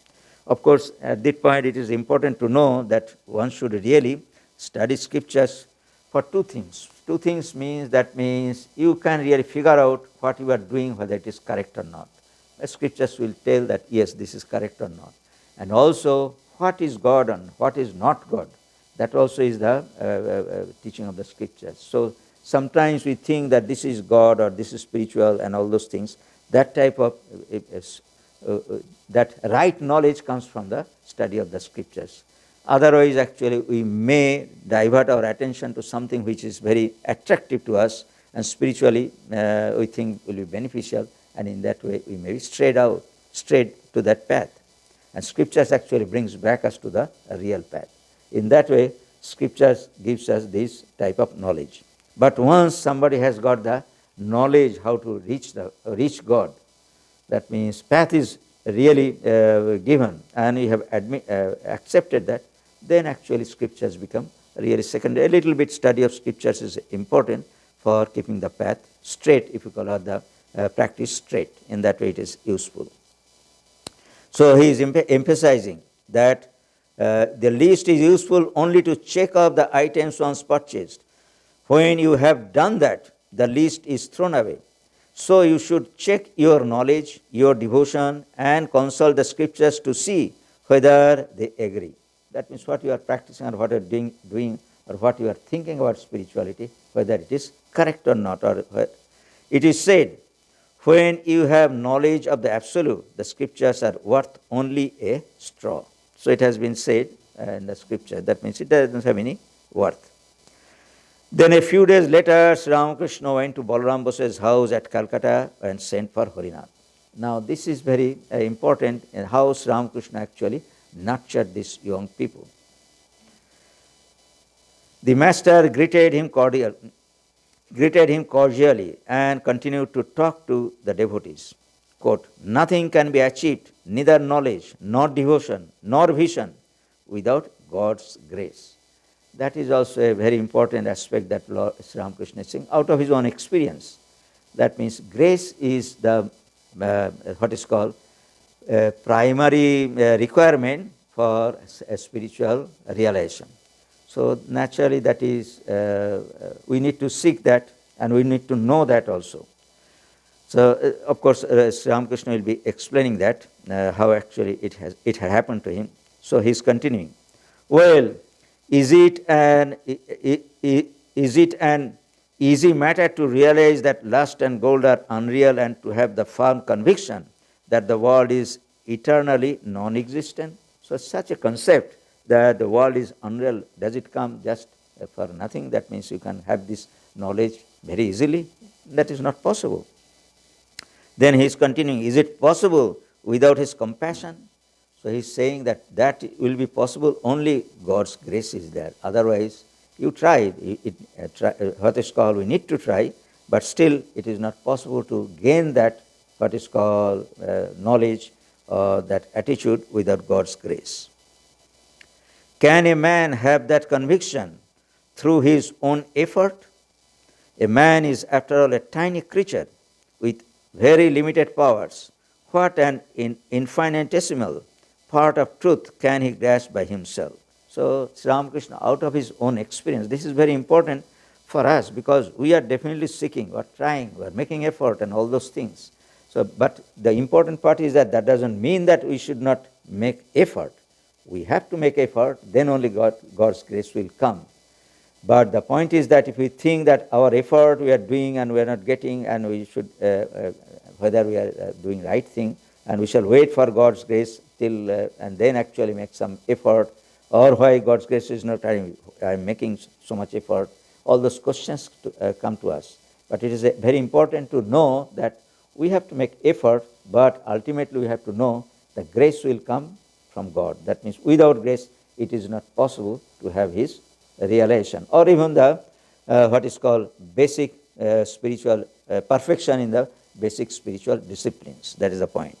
Of course, at this point it is important to know that one should really study scriptures for two things. Two things means you can really figure out what you are doing, whether it is correct or not. The scriptures will tell that yes, this is correct or not. And also what is God and what is not God. That also is the teaching of the scriptures. So sometimes we think that this is God or this is spiritual and all those things. That type of that right knowledge comes from the study of the scriptures. Otherwise, actually, we may divert our attention to something which is very attractive to us and spiritually we think will be beneficial, and in that way we may be straight to that path. And scriptures actually brings back us to the real path. In that way, scriptures gives us this type of knowledge. But once somebody has got the knowledge how to reach God, that means path is really given, and you have accepted that, then actually scriptures become really secondary. A little bit study of scriptures is important for keeping the path straight, if you call it the practice straight. In that way it is useful. So he is emphasizing that the list is useful only to check off the items once purchased. When you have done that, the list is thrown away. So you should check your knowledge, your devotion, and consult the scriptures to see whether they agree. That means what you are practicing or what you are doing or what you are thinking about spirituality, whether it is correct or not. Or it is said, When you have knowledge of the Absolute, the scriptures are worth only a straw. So it has been said in the scripture. That means it doesn't have any worth. Then a few days later, Sri Ramakrishna went to Balaram Bose's house at Calcutta and sent for Harinath. Now this is very important in how Sri Ramakrishna actually nurtured these young people. The master greeted him cordially and continued to talk to the devotees. Quote, nothing can be achieved, neither knowledge, nor devotion, nor vision, without God's grace. That is also a very important aspect that Lord Sri Ramakrishna is saying out of his own experience. That means grace is the what is called primary requirement for a spiritual realization. So naturally that is, we need to seek that and we need to know that also. So of course Sri Ramakrishna will be explaining that, how actually it had happened to him. So he is continuing. Well, is it an easy matter to realize that lust and gold are unreal and to have the firm conviction that the world is eternally non-existent? So such a concept that the world is unreal, does it come just for nothing? That means you can have this knowledge very easily? That is not possible. Then he is continuing, is it possible without his compassion? So he is saying that will be possible only God's grace is there. Otherwise, you try, what is called, we need to try, but still it is not possible to gain that, what is called knowledge or that attitude without God's grace. Can a man have that conviction through his own effort? A man is, after all, a tiny creature with very limited powers. What an infinitesimal part of truth can he grasp by himself? So Sri Ramakrishna, out of his own experience, this is very important for us because we are definitely seeking, we are trying, we are making effort and all those things. So, but the important part is that doesn't mean that we should not make effort. We have to make effort, then only God's grace will come. But the point is that if we think that our effort we are doing and we are not getting, and we should, whether we are doing right thing, and we shall wait for God's grace till, and then actually make some effort, or why God's grace is not, I am making so much effort, all those questions come to us. But it is very important to know that we have to make effort, but ultimately we have to know that grace will come from God. That means without grace, it is not possible to have his realization, or even the what is called basic spiritual perfection in the basic spiritual disciplines. That is the point.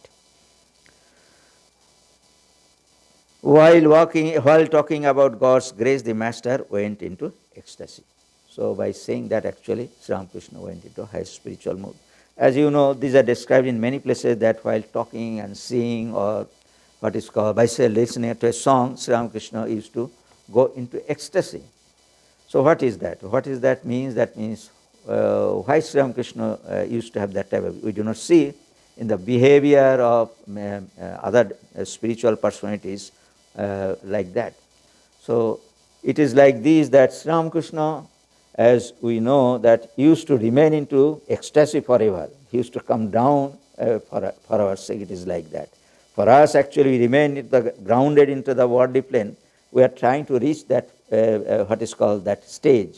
While talking about God's grace, the master went into ecstasy. So by saying that, actually, Sri Ramakrishna went into high spiritual mood. As you know, these are described in many places that while talking and singing, or what is called, by say listening to a song, Sri Ramakrishna used to go into ecstasy. So what is that? What is that means? That means why Sri Ramakrishna used to have that type of, we do not see in the behavior of other spiritual personalities like that. So it is like this that Sri Ramakrishna, as we know, that used to remain into ecstasy forever. He used to come down for our sake. It is like that. For us, actually, we remain grounded into the worldly plane. We are trying to reach that, what is called that stage.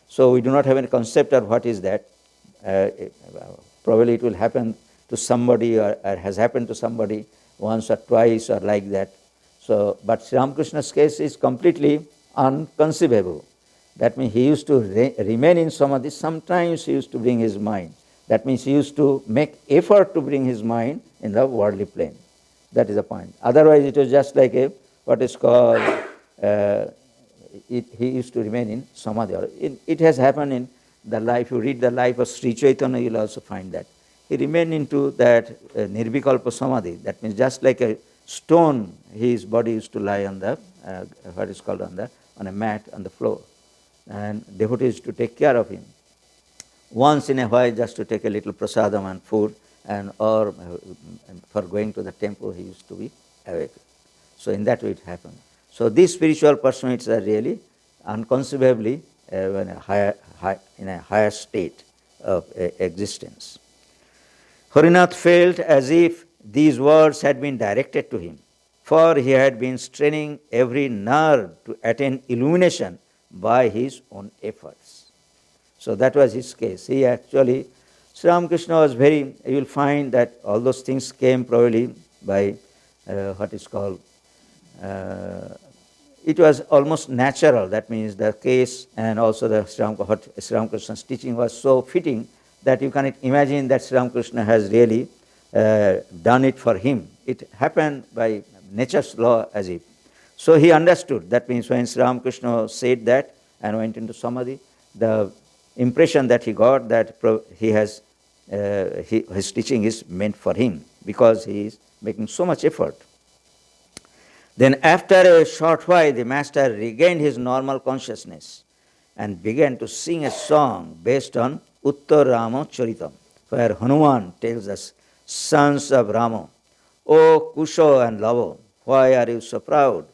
So we do not have any concept of what is that. Probably it will happen to somebody, or has happened to somebody once or twice or like that. So, but Sri Ramakrishna's case is completely unconceivable. That means he used to remain in samadhi. Sometimes he used to bring his mind. That means he used to make effort to bring his mind in the worldly plane. That is the point. Otherwise, it was just like a, what is called, he used to remain in samadhi. It has happened in the life. You read the life of Sri Chaitanya, you will also find that. He remained into that nirvikalpa samadhi. That means just like a stone, his body used to lie on the, what is called, on a mat on the floor. And devotees used to take care of him. Once in a while, just to take a little prasadam and food, and or for going to the temple, he used to be awake. So in that way it happened. So these spiritual personalities are really unconceivably in a higher state of existence. Harinath felt as if these words had been directed to him, for he had been straining every nerve to attain illumination by his own efforts. So that was his case. He actually, Sri Ramakrishna was very, you will find that all those things came probably by what is called, it was almost natural. That means the case and also the what Sri Ramakrishna's teaching was so fitting that you cannot imagine that Sri Ramakrishna has really done it for him. It happened by nature's law as if. So he understood. That means when Sri Ramakrishna said that and went into Samadhi, the impression that he got that he has, his teaching is meant for him because he is making so much effort. Then after a short while, the master regained his normal consciousness and began to sing a song based on Uttar Rama Charitam, where Hanuman tells us, sons of Rama, O Kusho and Lavo, why are you so proud?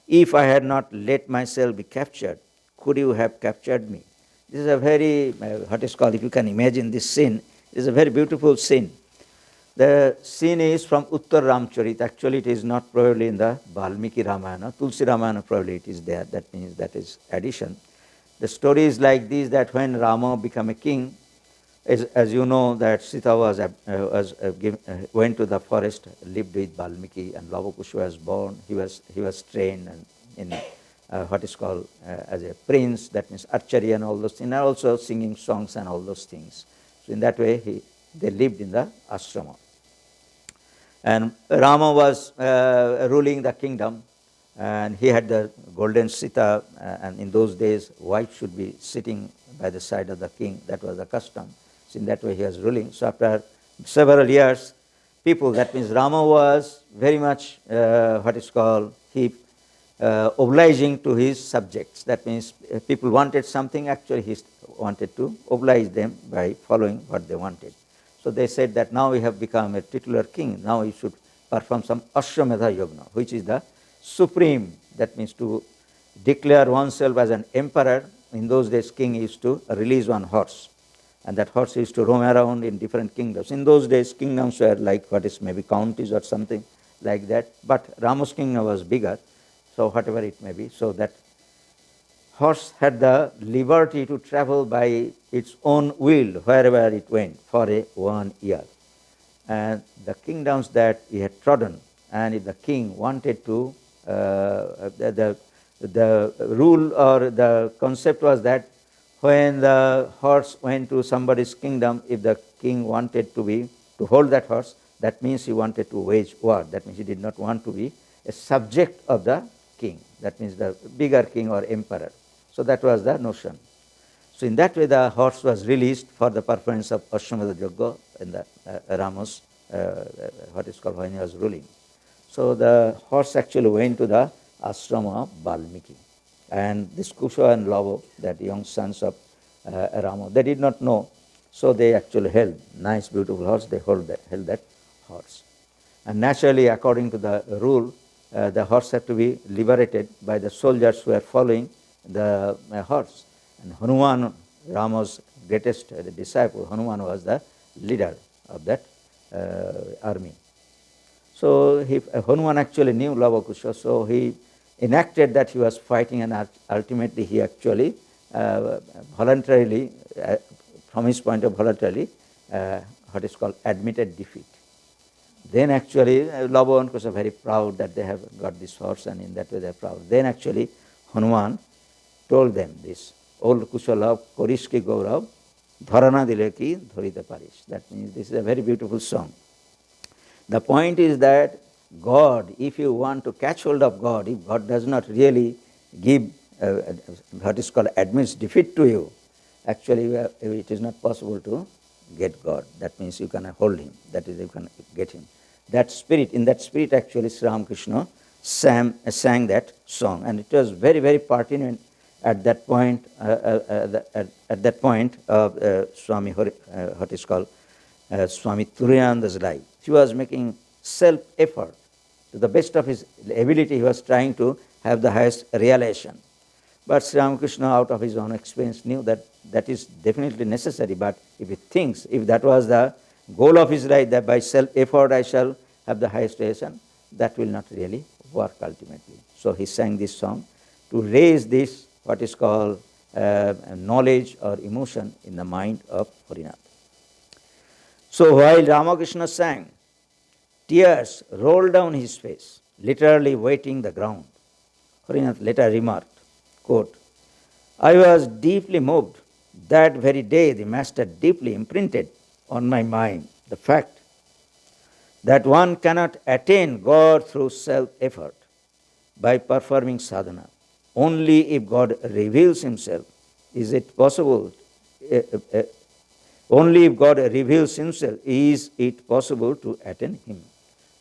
If I had not let myself be captured, could you have captured me? This is a very, what is called, if you can imagine this scene, it is a very beautiful scene. The scene is from Uttar Ramcharit. Actually, it is not probably in the Valmiki Ramayana. Tulsi Ramayana probably it is there. That means that is addition. The story is like this, that when Rama became a king, as you know, that Sita went to the forest, lived with Valmiki, and Lavakusha was born. He was trained and in what is called as a prince. That means archery and all those things, and also singing songs and all those things. So in that way, they lived in the ashrama. And Rama was ruling the kingdom, and he had the golden Sita, and in those days, wife should be sitting by the side of the king. That was the custom. So in that way, he was ruling. So after several years, people, that means Rama was very much, what is called, obliging to his subjects. That means people wanted something, actually he wanted to oblige them by following what they wanted. So they said that now we have become a titular king, now we should perform some Ashwamedha Yogna, which is the supreme, that means to declare oneself as an emperor. In those days, king used to release one horse, and that horse used to roam around in different kingdoms. In those days, kingdoms were like what is maybe counties or something like that, but Rama's kingdom was bigger, so whatever it may be. So that horse had the liberty to travel by its own will wherever it went for 1 year. And the kingdoms that he had trodden, and if the king wanted to, the rule or the concept was that when the horse went to somebody's kingdom, if the king wanted to hold that horse, that means he wanted to wage war. That means he did not want to be a subject of the king. That means the bigger king or emperor. So that was the notion. So in that way, the horse was released for the performance of Ashwamedha Yogna in the Rama's, what is called, when he was ruling. So the horse actually went to the ashrama of Valmiki. And this Kusha and Lavo, that young sons of Rama, they did not know. So they actually held, nice beautiful horse, they held that horse. And naturally, according to the rule, the horse had to be liberated by the soldiers who were following the horse. And Hanuman, Rama's greatest disciple, Hanuman was the leader of that army. So Hanuman actually knew Lavakusha, so he enacted that he was fighting, and ultimately he actually voluntarily, from his point of voluntarily, what is called admitted defeat. Then actually, Lava and Kusha are very proud that they have got this horse, and in that way they are proud. Then actually, Hanuman told them this, Old Kushala Koriski Gaurav, Dharana Dileki Dhorita Parish. That means this is a very beautiful song. The point is that God, if you want to catch hold of God, if God does not really give what is called admits defeat to you, actually it is not possible to get God. That means you can hold him. That is, you can get him. That spirit, in that spirit actually Sri Ramakrishna sang that song, and it was very, very pertinent at that point. At that point of Swami, what is called Swami Turiyananda's life, he was making self-effort to the best of his ability. He was trying to have the highest realization. But Sri Ramakrishna, out of his own experience, knew that that is definitely necessary. But if he thinks, if that was the goal of his life, that by self-effort I shall have the highest realization, that will not really work ultimately. So he sang this song to raise this, what is called knowledge or emotion in the mind of Harinath. So while Ramakrishna sang, tears rolled down his face, literally wetting the ground. Harinath later remarked, quote, I was deeply moved. That very day the Master deeply imprinted on my mind the fact that one cannot attain God through self-effort by performing sadhana. Only if God reveals himself is it possible. Only if God reveals himself is it possible to attain him.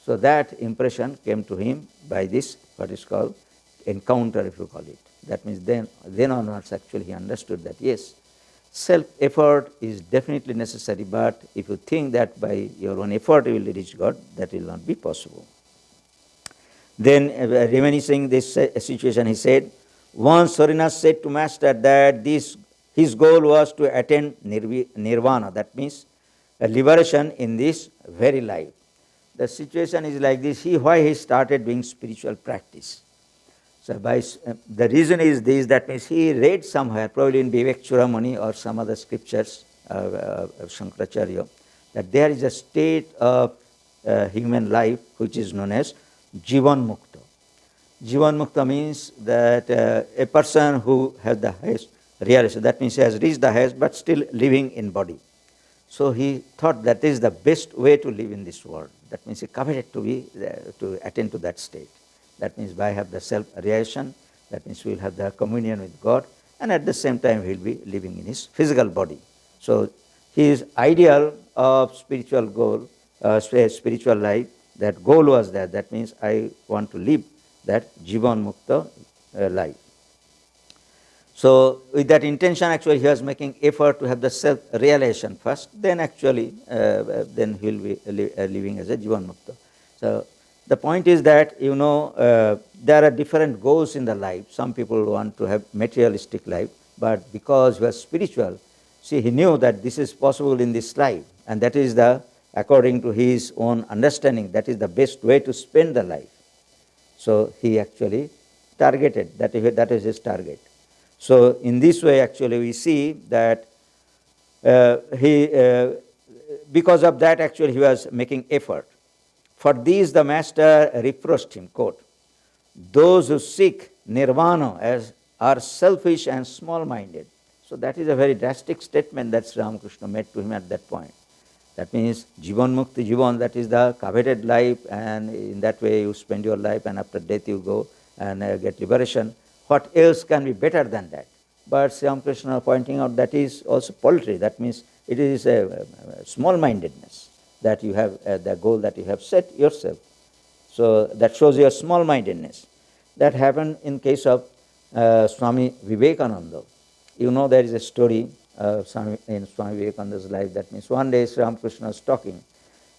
So that impression came to him by this, what is called encounter, if you call it. That means then onwards actually he understood that yes, self-effort is definitely necessary, but if you think that by your own effort you will reach God, that will not be possible. Then reminiscing this situation, he said, once Harinath said to Master that his goal was to attain nirvana, that means a liberation in this very life. The situation is like this, why he started doing spiritual practice. So the reason is this, that means he read somewhere, probably in Vivek Chudamani or some other scriptures of Shankaracharya, that there is a state of human life which is known as Jivan Mukta. Jivan Mukta means that a person who has the highest realization, that means he has reached the highest but still living in body. So he thought that is the best way to live in this world. That means he coveted to attain to that state. That means by have the self-realization, that means we will have the communion with God, and at the same time he will be living in his physical body. So his ideal of spiritual goal, spiritual life, that goal was that. That means I want to live that Jivan Mukta life. So with that intention, actually he was making effort to have the self-realization first, then actually then he will be living as a Jivan Mukta. So the point is that, there are different goals in the life. Some people want to have materialistic life, but because he was spiritual, he knew that this is possible in this life, and that is according to his own understanding, that is the best way to spend the life. So he actually targeted, that is his target. So in this way, actually, we see that because of that, actually, he was making effort. For these, the Master reproached him, quote, those who seek nirvana are selfish and small-minded. So that is a very drastic statement that Sri Ramakrishna made to him at that point. That means Jivan Mukti Jivan, that is the coveted life, and in that way you spend your life, and after death you go and get liberation. What else can be better than that? But Sri Ramakrishna pointing out that is also paltry. That means it is a small-mindedness that you have, the goal that you have set yourself. So that shows your small-mindedness. That happened in case of Swami Vivekananda. There is a story in Swami Vivekananda's life. That means one day Sri Ramakrishna was talking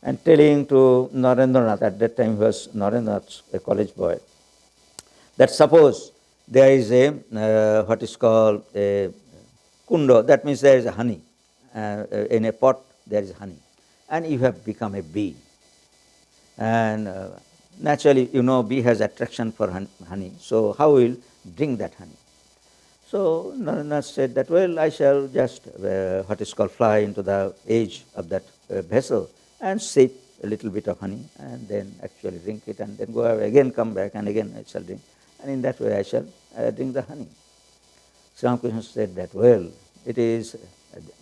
and telling to Narendranath, at that time he was Narendranath's a college boy, that suppose there is a what is called a kundo, that means there is a honey. In a pot there is honey, and you have become a bee. And naturally, bee has attraction for honey, so how will drink that honey? So Narendra said that, well, I shall just what is called fly into the edge of that vessel and sip a little bit of honey, and then actually drink it, and then go away, again come back, and again I shall drink. And in that way I shall drink the honey. Sri Ramakrishna said that, well, it is,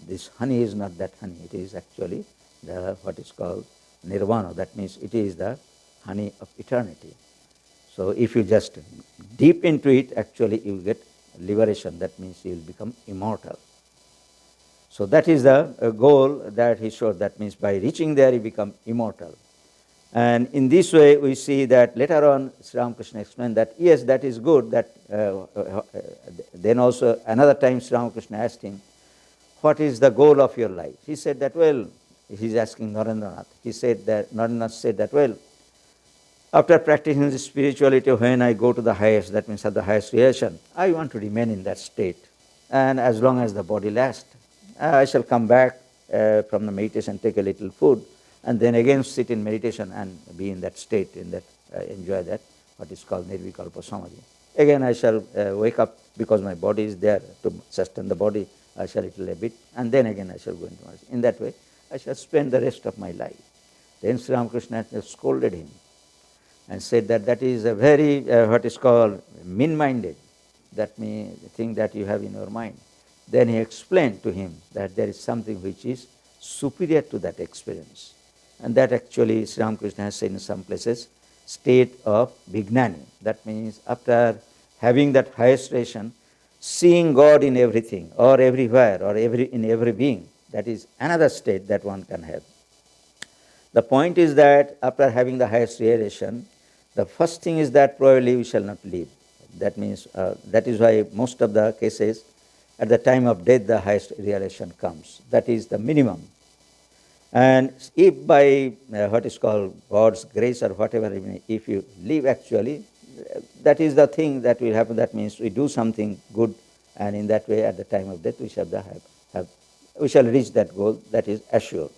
this honey is not that honey, it is actually the what is called nirvana, that means it is the honey of eternity. So if you just deep into it, actually you get liberation, that means you will become immortal. So that is the goal that he showed, that means by reaching there you become immortal. And in this way, we see that later on, Sri Ramakrishna explained that, yes, that is good. That then also another time Sri Ramakrishna asked him, what is the goal of your life? He said that, well, he's asking Narendranath. Narendranath said that, well, after practicing this spirituality, when I go to the highest, that means at the highest realization, I want to remain in that state. And as long as the body lasts, I shall come back from the meditation, take a little food, and then again sit in meditation and be in that state, in that enjoy that, what is called nirvikalpa samadhi. Again I shall wake up because my body is there to sustain the body. I shall little a bit, and then again I shall go into meditation. In that way, I shall spend the rest of my life. Then Sri Ramakrishna scolded him and said that that is a very, what is called, mean-minded, that means the thing that you have in your mind. Then he explained to him that there is something which is superior to that experience. And that actually Sri Ramakrishna has said in some places, state of Vijnani. That means after having that highest station, seeing God in everything or everywhere or in every being, that is another state that one can have. The point is that after having the highest realization, the first thing is that probably we shall not live. That means, that is why most of the cases, at the time of death, the highest realization comes. That is the minimum. And if by what is called God's grace or whatever, if you live actually, that is the thing that will happen. That means we do something good, and in that way, at the time of death, we shall reach that goal. That is assured.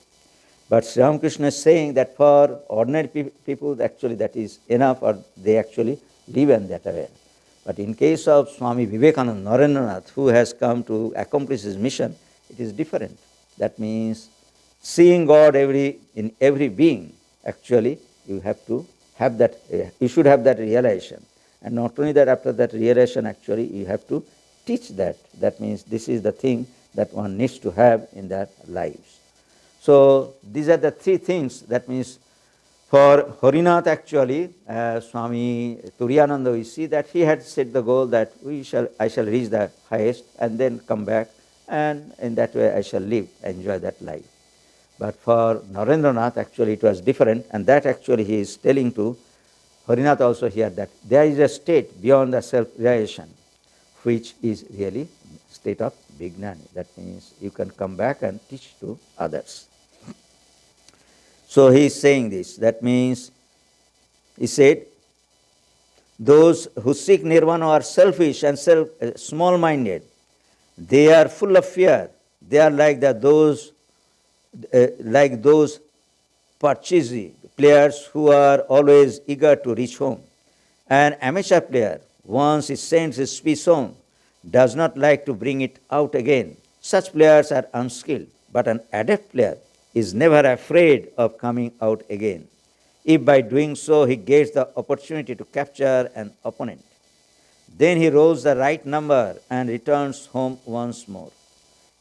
But Sri Ramakrishna is saying that for ordinary people, actually that is enough, or they actually live in that way. But in case of Swami Vivekananda, Narendranath, who has come to accomplish his mission, it is different. That means seeing God in every being, actually you have to have that, you should have that realization. And not only that, after that realization, actually you have to teach that. That means this is the thing that one needs to have in their lives. So these are the three things. That means for Harinath, actually, Swami Turiyananda, we see that he had set the goal that I shall reach the highest and then come back, and in that way I shall live, enjoy that life. But for Narendranath, actually it was different, and that actually he is telling to Harinath also here that there is a state beyond the self-realization, which is really state of Vijnani. That means you can come back and teach to others. So he is saying this. That means, he said, those who seek nirvana are selfish and small-minded. They are full of fear. They are like those parchisi players who are always eager to reach home. An amateur player, once he sends his piece home, does not like to bring it out again. Such players are unskilled, but an adept player is never afraid of coming out again, if by doing so he gets the opportunity to capture an opponent. Then he rolls the right number and returns home once more.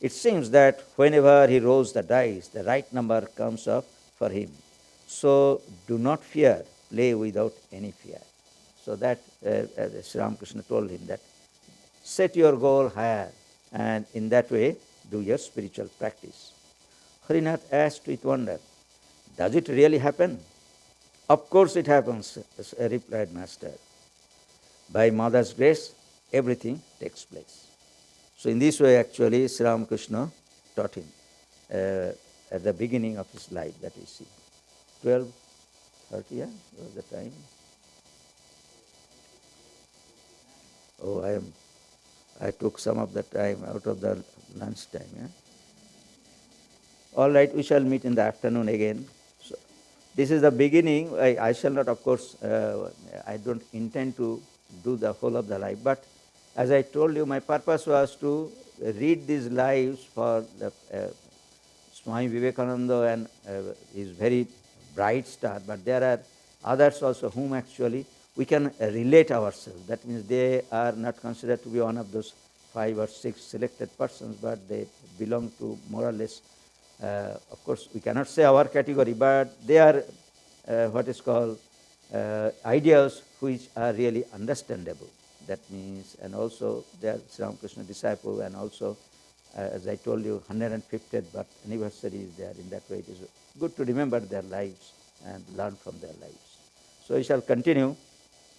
It seems that whenever he rolls the dice, the right number comes up for him. So do not fear, play without any fear. So that Sri Ramakrishna told him that set your goal higher, and in that way do your spiritual practice. Harinath asked with wonder, does it really happen? Of course it happens, replied Master. By Mother's grace, everything takes place. So in this way, actually, Sri Ramakrishna taught him at the beginning of his life, that we see. 12:30, yeah, was the time. Oh, I took some of the time out of the lunch time, yeah. All right, we shall meet in the afternoon again. So this is the beginning. I shall not, of course, I don't intend to do the whole of the life, but as I told you, my purpose was to read these lives for the Swami Vivekananda and his very bright star, but there are others also whom actually we can relate ourselves. That means they are not considered to be one of those 5 or 6 selected persons, but they belong to more or less, of course, we cannot say our category, but they are what is called ideas which are really understandable. That means, and also they are Sri Ramakrishna disciple, and also, as I told you, 150th birth anniversary is there. In that way, it is good to remember their lives and learn from their lives. So we shall continue.